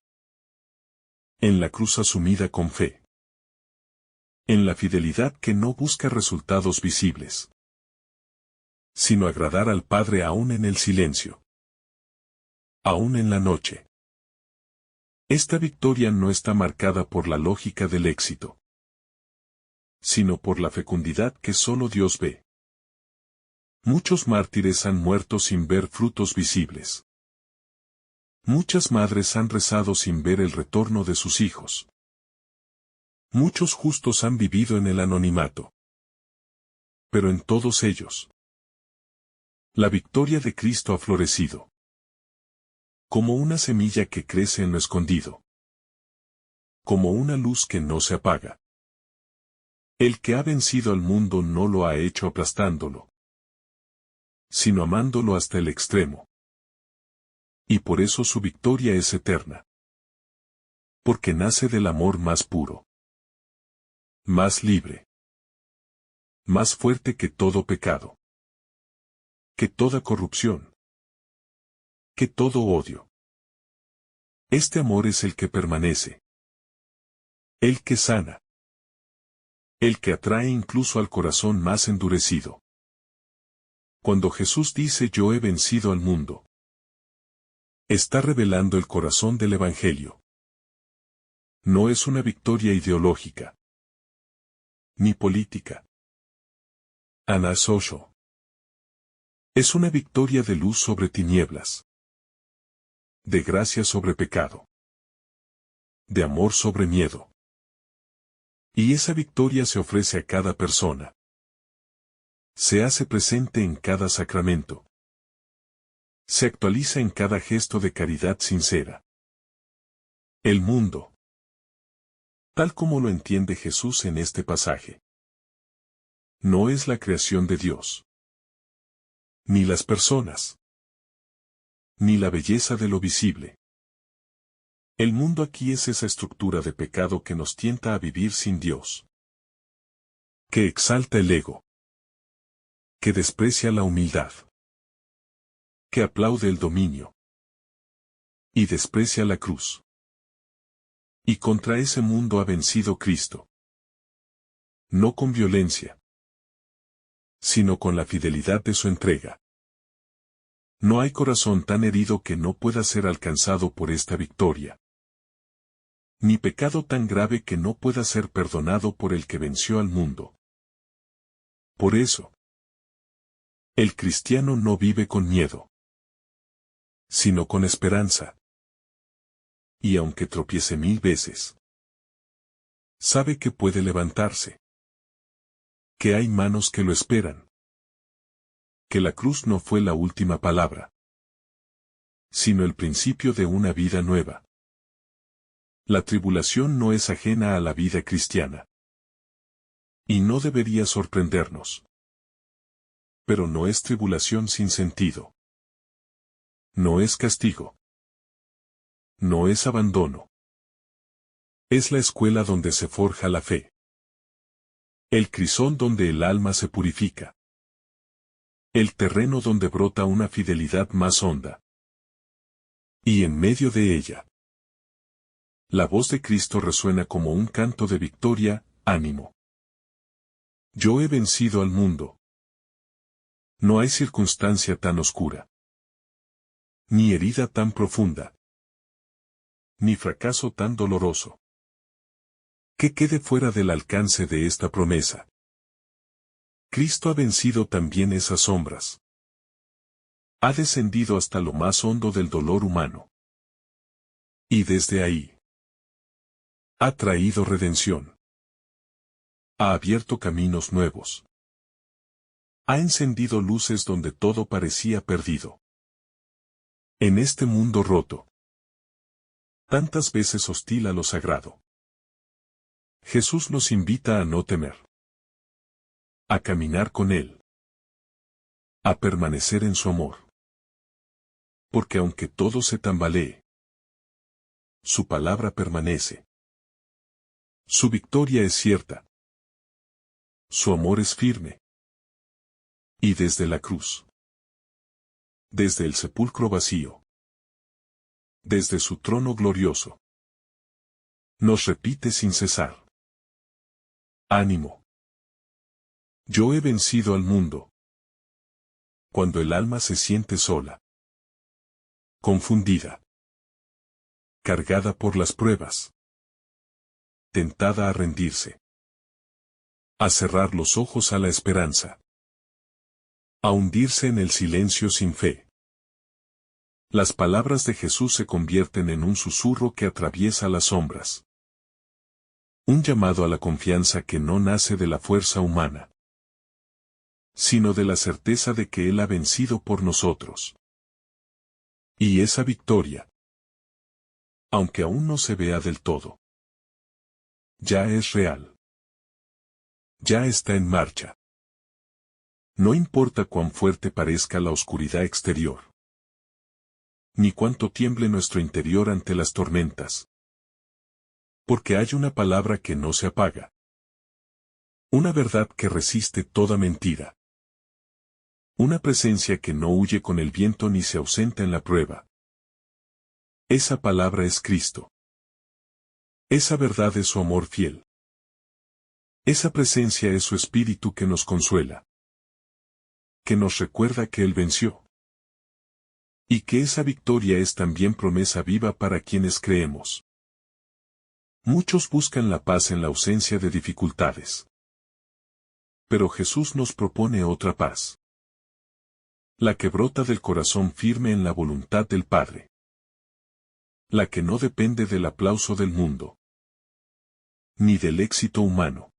en la cruz asumida con fe, en la fidelidad que no busca resultados visibles, sino agradar al Padre aún en el silencio, aún en la noche. Esta victoria no está marcada por la lógica del éxito, sino por la fecundidad que solo Dios ve. Muchos mártires han muerto sin ver frutos visibles. Muchas madres han rezado sin ver el retorno de sus hijos. Muchos justos han vivido en el anonimato. Pero en todos ellos, la victoria de Cristo ha florecido, como una semilla que crece en lo escondido, como una luz que no se apaga. El que ha vencido al mundo no lo ha hecho aplastándolo, sino amándolo hasta el extremo. Y por eso su victoria es eterna. Porque nace del amor más puro. más libre, más fuerte que todo pecado, que toda corrupción, que todo odio. Este amor es el que permanece, el que sana, el que atrae incluso al corazón más endurecido. Cuando Jesús dice yo he vencido al mundo, está revelando el corazón del Evangelio. No es una victoria ideológica, ni política. Anasosho. Es una victoria de luz sobre tinieblas, de gracia sobre pecado, de amor sobre miedo. Y esa victoria se ofrece a cada persona. Se hace presente en cada sacramento. Se actualiza en cada gesto de caridad sincera. El mundo, tal como lo entiende Jesús en este pasaje, no es la creación de Dios, ni las personas, ni la belleza de lo visible. El mundo aquí es esa estructura de pecado que nos tienta a vivir sin Dios, que exalta el ego, que desprecia la humildad, que aplaude el dominio y desprecia la cruz. Y contra ese mundo ha vencido Cristo. No con violencia, sino con la fidelidad de su entrega. No hay corazón tan herido que no pueda ser alcanzado por esta victoria, ni pecado tan grave que no pueda ser perdonado por el que venció al mundo. Por eso, el cristiano no vive con miedo, sino con esperanza. Y aunque tropiece 1000 veces, sabe que puede levantarse, que hay manos que lo esperan, que la cruz no fue la última palabra, sino el principio de una vida nueva. La tribulación no es ajena a la vida cristiana. Y no debería sorprendernos. Pero no es tribulación sin sentido. No es castigo. No es abandono. Es la escuela donde se forja la fe. El crisol donde el alma se purifica. El terreno donde brota una fidelidad más honda. Y en medio de ella, la voz de Cristo resuena como un canto de victoria, ánimo. Yo he vencido al mundo. No hay circunstancia tan oscura, ni herida tan profunda, ni fracaso tan doloroso, que quede fuera del alcance de esta promesa. Cristo ha vencido también esas sombras. Ha descendido hasta lo más hondo del dolor humano. Y desde ahí, ha traído redención. Ha abierto caminos nuevos. Ha encendido luces donde todo parecía perdido. En este mundo roto, tantas veces hostil a lo sagrado, Jesús nos invita a no temer, a caminar con Él, a permanecer en su amor. Porque aunque todo se tambalee, su palabra permanece. Su victoria es cierta. Su amor es firme. Y desde la cruz, desde el sepulcro vacío, desde su trono glorioso, nos repite sin cesar: ánimo. Yo he vencido al mundo. Cuando el alma se siente sola, confundida, cargada por las pruebas, tentada a rendirse, a cerrar los ojos a la esperanza, a hundirse en el silencio sin fe. Las palabras de Jesús se convierten en un susurro que atraviesa las sombras. Un llamado a la confianza que no nace de la fuerza humana, sino de la certeza de que Él ha vencido por nosotros. Y esa victoria, aunque aún no se vea del todo, ya es real. Ya está en marcha. No importa cuán fuerte parezca la oscuridad exterior, ni cuánto tiemble nuestro interior ante las tormentas. Porque hay una palabra que no se apaga, Una verdad que resiste toda mentira. Una presencia que no huye con el viento ni se ausenta en la prueba. Esa palabra es Cristo. Esa verdad es su amor fiel. Esa presencia es su espíritu que nos consuela. Que nos recuerda que Él venció. Y que esa victoria es también promesa viva para quienes creemos. Muchos buscan la paz en la ausencia de dificultades. Pero Jesús nos propone otra paz. La que brota del corazón firme en la voluntad del Padre. La que no depende del aplauso del mundo. Ni del éxito humano.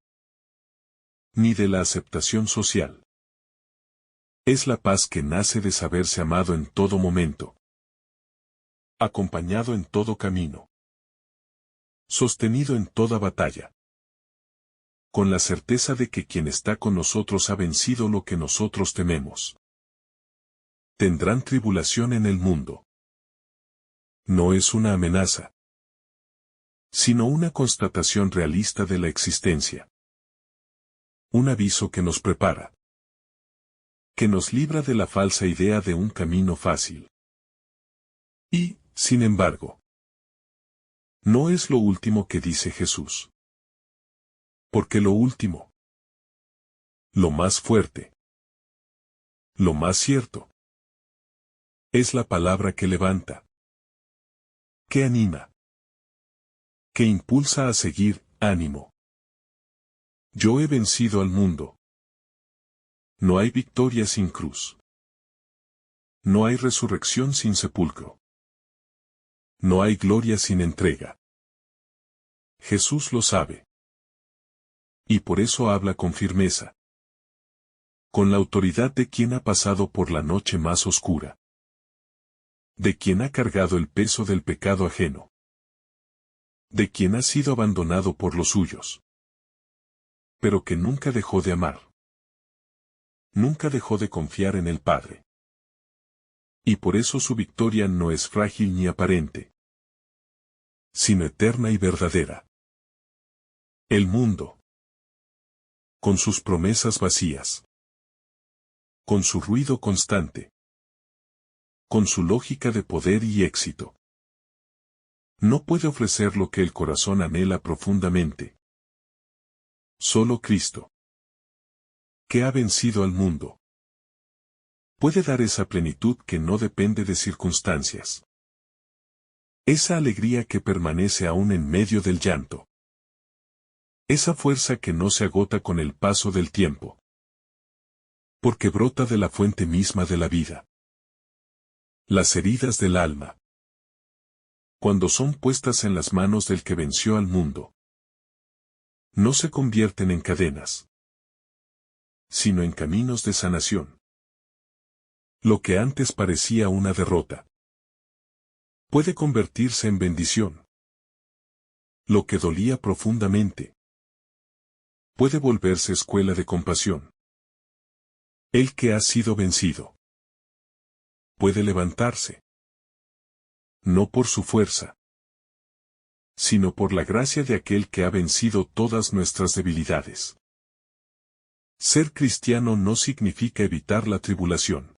Ni de la aceptación social. Es la paz que nace de saberse amado en todo momento. Acompañado en todo camino. Sostenido en toda batalla. Con la certeza de que quien está con nosotros ha vencido lo que nosotros tememos. Tendrán tribulación en el mundo. No es una amenaza, sino una constatación realista de la existencia. Un aviso que nos prepara. Que nos libra de la falsa idea de un camino fácil. Y, sin embargo, no es lo último que dice Jesús. Porque lo último, lo más fuerte, lo más cierto, es la palabra que levanta, que anima, que impulsa a seguir, ánimo. Yo he vencido al mundo. No hay victoria sin cruz. No hay resurrección sin sepulcro. No hay gloria sin entrega. Jesús lo sabe. Y por eso habla con firmeza. Con la autoridad de quien ha pasado por la noche más oscura. De quien ha cargado el peso del pecado ajeno. De quien ha sido abandonado por los suyos. Pero que nunca dejó de amar. Nunca dejó de confiar en el Padre. Y por eso su victoria no es frágil ni aparente, sino eterna y verdadera. El mundo, con sus promesas vacías, con su ruido constante, con su lógica de poder y éxito, no puede ofrecer lo que el corazón anhela profundamente. Solo Cristo, que ha vencido al mundo, puede dar esa plenitud que no depende de circunstancias. Esa alegría que permanece aún en medio del llanto. Esa fuerza que no se agota con el paso del tiempo. Porque brota de la fuente misma de la vida. Las heridas del alma, cuando son puestas en las manos del que venció al mundo, no se convierten en cadenas, sino en caminos de sanación. Lo que antes parecía una derrota, puede convertirse en bendición. Lo que dolía profundamente, puede volverse escuela de compasión. El que ha sido vencido, puede levantarse. No por su fuerza, sino por la gracia de aquel que ha vencido todas nuestras debilidades. Ser cristiano no significa evitar la tribulación,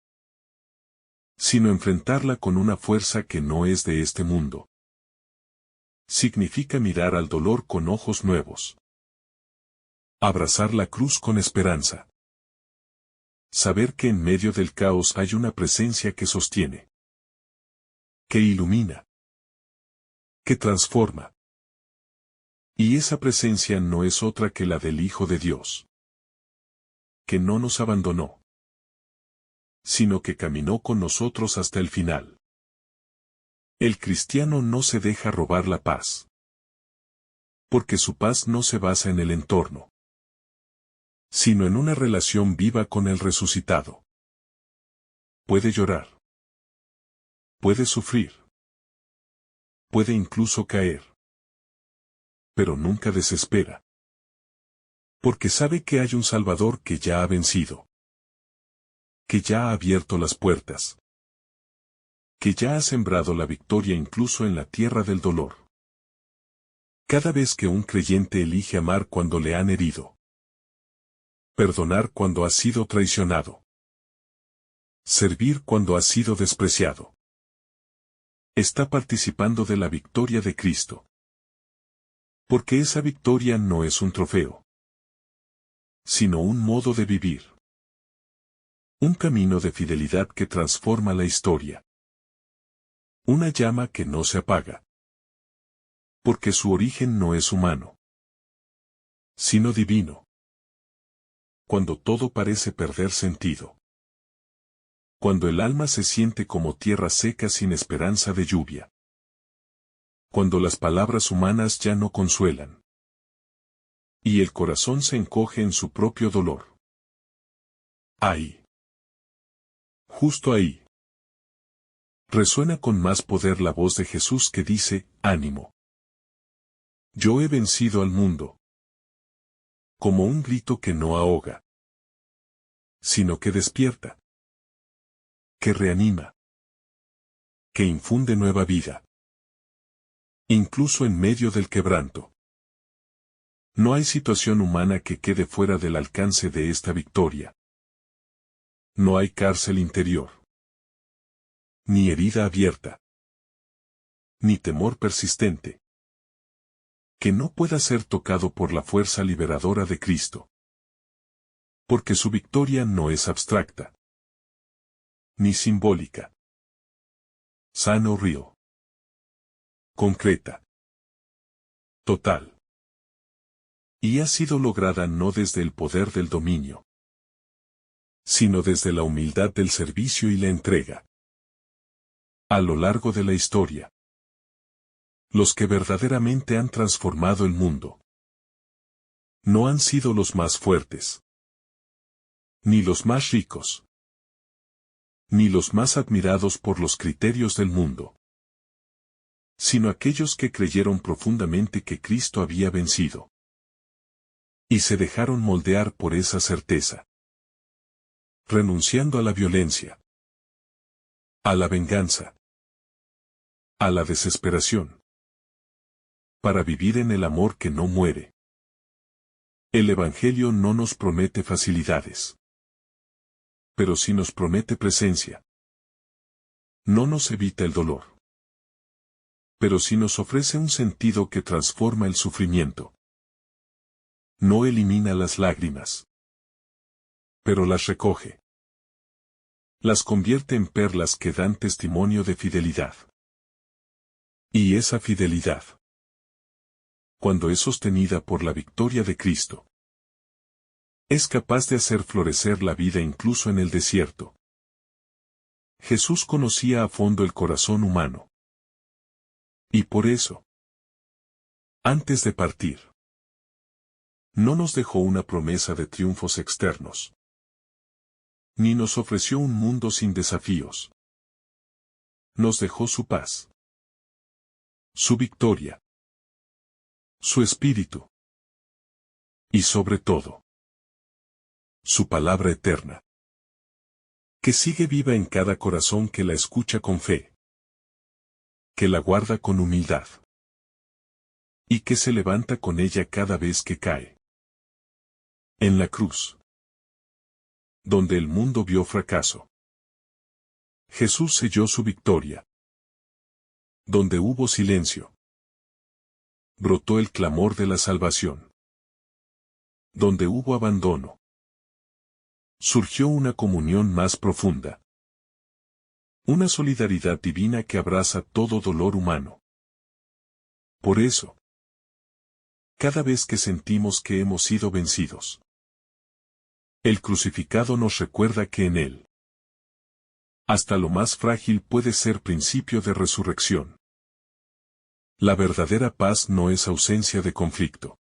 sino enfrentarla con una fuerza que no es de este mundo. Significa mirar al dolor con ojos nuevos. Abrazar la cruz con esperanza. Saber que en medio del caos hay una presencia que sostiene, que ilumina, que transforma. Y esa presencia no es otra que la del Hijo de Dios, que no nos abandonó, sino que caminó con nosotros hasta el final. El cristiano no se deja robar la paz, porque su paz no se basa en el entorno, sino en una relación viva con el resucitado. Puede llorar, puede sufrir, puede incluso caer, pero nunca desespera, porque sabe que hay un Salvador que ya ha vencido, que ya ha abierto las puertas, que ya ha sembrado la victoria incluso en la tierra del dolor. Cada vez que un creyente elige amar cuando le han herido, Perdonar cuando has sido traicionado. Servir cuando has sido despreciado. Está participando de la victoria de Cristo. Porque esa victoria no es un trofeo, sino un modo de vivir. Un camino de fidelidad que transforma la historia. Una llama que no se apaga. Porque su origen no es humano, sino divino. Cuando todo parece perder sentido. Cuando el alma se siente como tierra seca sin esperanza de lluvia. Cuando las palabras humanas ya no consuelan. Y el corazón se encoge en su propio dolor. Ahí. Justo ahí. Resuena con más poder la voz de Jesús que dice, ánimo. Yo he vencido al mundo. Como un grito que no ahoga, sino que despierta, que reanima, que infunde nueva vida. Incluso en medio del quebranto. No hay situación humana que quede fuera del alcance de esta victoria. No hay cárcel interior. Ni herida abierta. Ni temor persistente. Que no pueda ser tocado por la fuerza liberadora de Cristo. Porque su victoria no es abstracta. Ni simbólica. Sano río. Concreta. Total. Y ha sido lograda no desde el poder del dominio, sino desde la humildad del servicio y la entrega. A lo largo de la historia. Los que verdaderamente han transformado el mundo. No han sido los más fuertes. Ni los más ricos. Ni los más admirados por los criterios del mundo. Sino aquellos que creyeron profundamente que Cristo había vencido. Y se dejaron moldear por esa certeza. Renunciando a la violencia. A la venganza. A la desesperación. Para vivir en el amor que no muere. El Evangelio no nos promete facilidades. Pero sí nos promete presencia. No nos evita el dolor. Pero sí nos ofrece un sentido que transforma el sufrimiento. No elimina las lágrimas. Pero las recoge. Las convierte en perlas que dan testimonio de fidelidad. Y esa fidelidad, cuando es sostenida por la victoria de Cristo, es capaz de hacer florecer la vida incluso en el desierto. Jesús conocía a fondo el corazón humano. Y por eso, antes de partir, no nos dejó una promesa de triunfos externos. Ni nos ofreció un mundo sin desafíos. Nos dejó su paz. Su victoria. Su espíritu. Y sobre todo, su palabra eterna. Que sigue viva en cada corazón que la escucha con fe. Que la guarda con humildad. Y que se levanta con ella cada vez que cae. En la cruz. Donde el mundo vio fracaso. Jesús selló su victoria. Donde hubo silencio. Brotó el clamor de la salvación. Donde hubo abandono. Surgió una comunión más profunda. Una solidaridad divina que abraza todo dolor humano. Por eso, cada vez que sentimos que hemos sido vencidos, el crucificado nos recuerda que en él, hasta lo más frágil puede ser principio de resurrección. La verdadera paz no es ausencia de conflicto,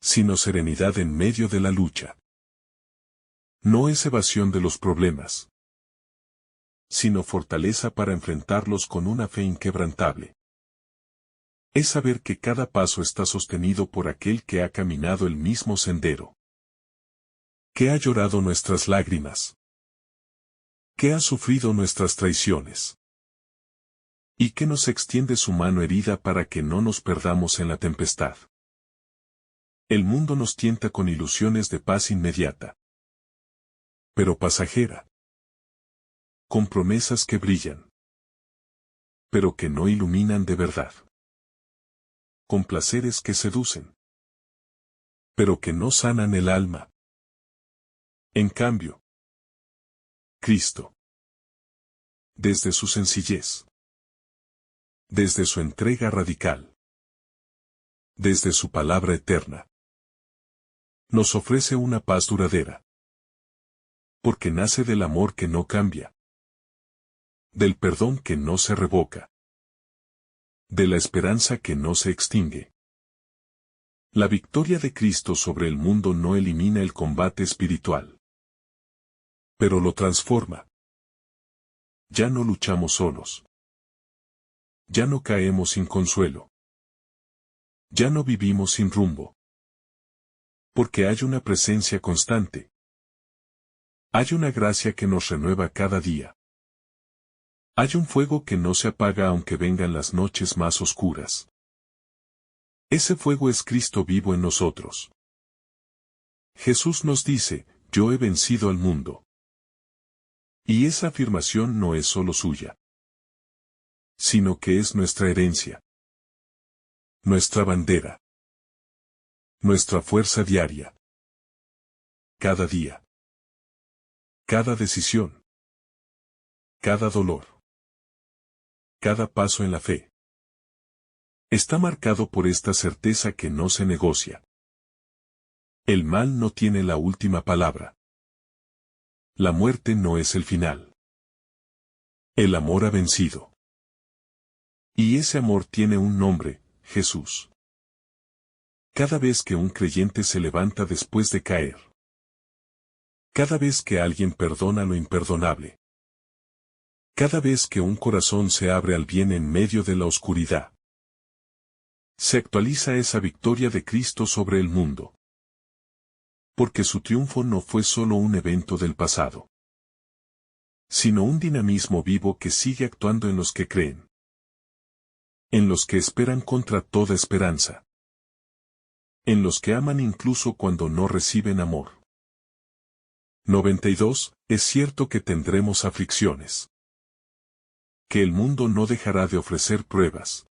sino serenidad en medio de la lucha. No es evasión de los problemas, sino fortaleza para enfrentarlos con una fe inquebrantable. Es saber que cada paso está sostenido por aquel que ha caminado el mismo sendero. Que ha llorado nuestras lágrimas. Que ha sufrido nuestras traiciones. Y que nos extiende su mano herida para que no nos perdamos en la tempestad. El mundo nos tienta con ilusiones de paz inmediata, pero pasajera, con promesas que brillan, pero que no iluminan de verdad, con placeres que seducen, pero que no sanan el alma. En cambio, Cristo, desde su sencillez, desde su entrega radical, desde su palabra eterna, nos ofrece una paz duradera, porque nace del amor que no cambia, del perdón que no se revoca, de la esperanza que no se extingue. La victoria de Cristo sobre el mundo no elimina el combate espiritual, pero lo transforma. Ya no luchamos solos. Ya no caemos sin consuelo. Ya no vivimos sin rumbo. Porque hay una presencia constante. Hay una gracia que nos renueva cada día. Hay un fuego que no se apaga aunque vengan las noches más oscuras. Ese fuego es Cristo vivo en nosotros. Jesús nos dice, yo he vencido al mundo. Y esa afirmación no es solo suya, sino que es nuestra herencia, nuestra bandera, nuestra fuerza diaria. Cada día, cada decisión, cada dolor, cada paso en la fe, está marcado por esta certeza que no se negocia. El mal no tiene la última palabra. La muerte no es el final. El amor ha vencido. Y ese amor tiene un nombre, Jesús. Cada vez que un creyente se levanta después de caer. Cada vez que alguien perdona lo imperdonable. Cada vez que un corazón se abre al bien en medio de la oscuridad. Se actualiza esa victoria de Cristo sobre el mundo. Porque su triunfo no fue solo un evento del pasado, sino un dinamismo vivo que sigue actuando en los que creen. En los que esperan contra toda esperanza. En los que aman incluso cuando no reciben amor. 92. Es cierto que tendremos aflicciones. Que el mundo no dejará de ofrecer pruebas.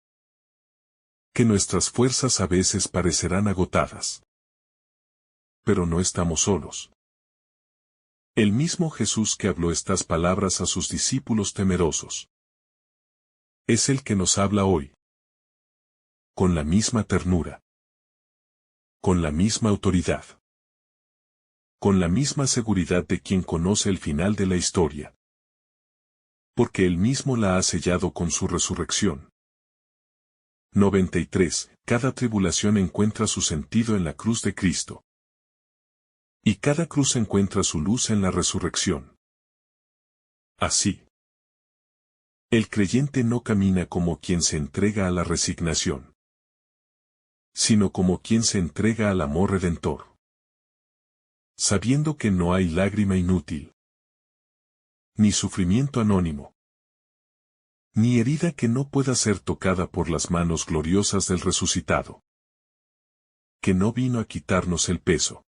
Que nuestras fuerzas a veces parecerán agotadas. Pero no estamos solos. El mismo Jesús que habló estas palabras a sus discípulos temerosos. Es el que nos habla hoy. Con la misma ternura. Con la misma autoridad. Con la misma seguridad de quien conoce el final de la historia. Porque él mismo la ha sellado con su resurrección. 93. Cada tribulación encuentra su sentido en la cruz de Cristo. Y cada cruz encuentra su luz en la resurrección. Así. El creyente no camina como quien se entrega a la resignación, sino como quien se entrega al amor redentor. Sabiendo que no hay lágrima inútil, ni sufrimiento anónimo, ni herida que no pueda ser tocada por las manos gloriosas del resucitado, que no vino a quitarnos el peso,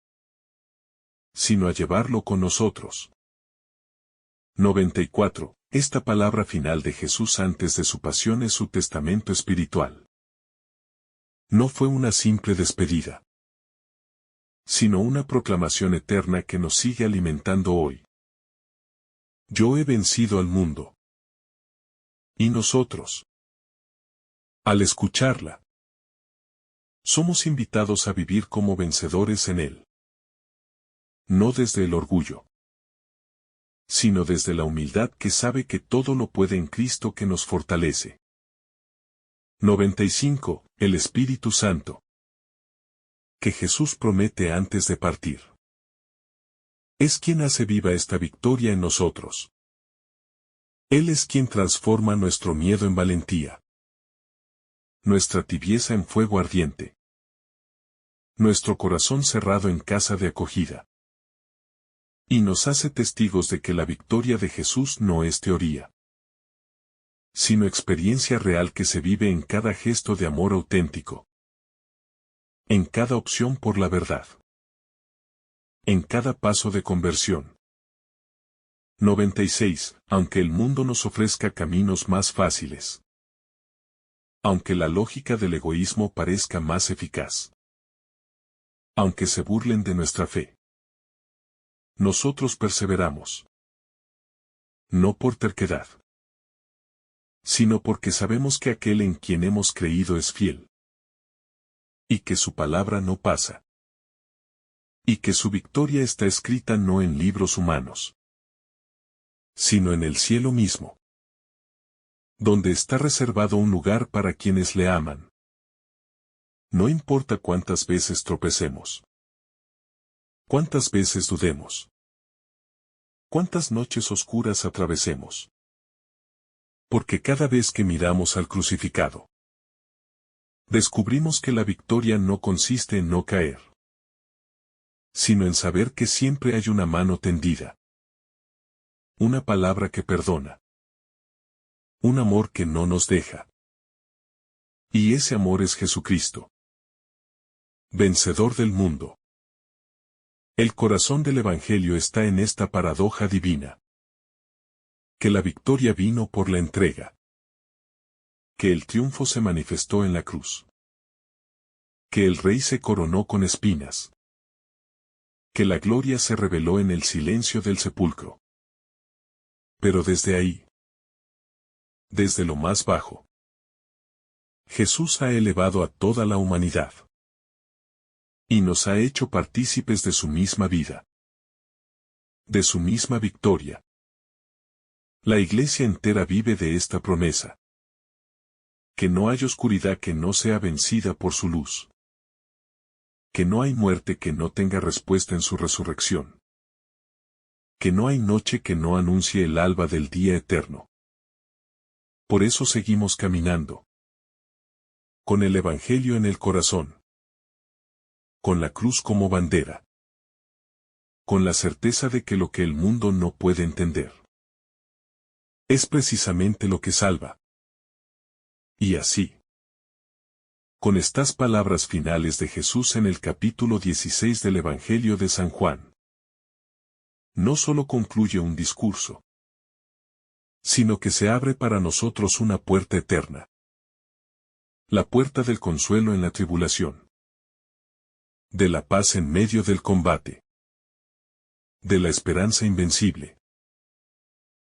sino a llevarlo con nosotros. 94. Esta palabra final de Jesús antes de su pasión es su testamento espiritual. No fue una simple despedida, sino una proclamación eterna que nos sigue alimentando hoy. Yo he vencido al mundo. ¿Y nosotros? Al escucharla, somos invitados a vivir como vencedores en él. No desde el orgullo, sino desde la humildad que sabe que todo lo puede en Cristo que nos fortalece. 95. El Espíritu Santo. Que Jesús promete antes de partir. Es quien hace viva esta victoria en nosotros. Él es quien transforma nuestro miedo en valentía. Nuestra tibieza en fuego ardiente. Nuestro corazón cerrado en casa de acogida. Y nos hace testigos de que la victoria de Jesús no es teoría, sino experiencia real que se vive en cada gesto de amor auténtico. En cada opción por la verdad. En cada paso de conversión. 96. Aunque el mundo nos ofrezca caminos más fáciles. Aunque la lógica del egoísmo parezca más eficaz. Aunque se burlen de nuestra fe. Nosotros perseveramos. No por terquedad, sino porque sabemos que aquel en quien hemos creído es fiel. Y que su palabra no pasa. Y que su victoria está escrita no en libros humanos, sino en el cielo mismo, donde está reservado un lugar para quienes le aman. No importa cuántas veces tropecemos, cuántas veces dudemos, cuántas noches oscuras atravesemos. Porque cada vez que miramos al crucificado, descubrimos que la victoria no consiste en no caer, sino en saber que siempre hay una mano tendida, una palabra que perdona, un amor que no nos deja. Y ese amor es Jesucristo, vencedor del mundo. El corazón del Evangelio está en esta paradoja divina. Que la victoria vino por la entrega. Que el triunfo se manifestó en la cruz. Que el Rey se coronó con espinas. Que la gloria se reveló en el silencio del sepulcro. Pero desde ahí, desde lo más bajo, Jesús ha elevado a toda la humanidad. Y nos ha hecho partícipes de su misma vida. De su misma victoria. La Iglesia entera vive de esta promesa. Que no hay oscuridad que no sea vencida por su luz. Que no hay muerte que no tenga respuesta en su resurrección. Que no hay noche que no anuncie el alba del día eterno. Por eso seguimos caminando. Con el Evangelio en el corazón. Con la cruz como bandera. Con la certeza de que lo que el mundo no puede entender es precisamente lo que salva. Y así, con estas palabras finales de Jesús en el capítulo 16 del Evangelio de San Juan, no solo concluye un discurso, sino que se abre para nosotros una puerta eterna. La puerta del consuelo en la tribulación. De la paz en medio del combate. De la esperanza invencible.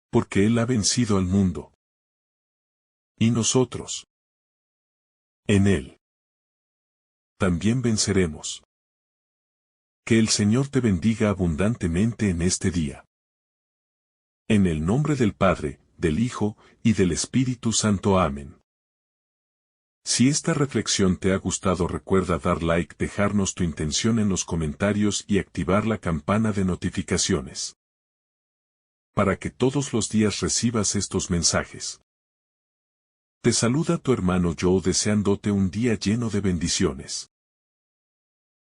Porque Él ha vencido al mundo. Y nosotros, en Él, también venceremos. Que el Señor te bendiga abundantemente en este día. En el nombre del Padre, del Hijo, y del Espíritu Santo. Amén. Si esta reflexión te ha gustado, recuerda dar like, dejarnos tu intención en los comentarios y activar la campana de notificaciones. Para que todos los días recibas estos mensajes. Te saluda tu hermano Joe deseándote un día lleno de bendiciones.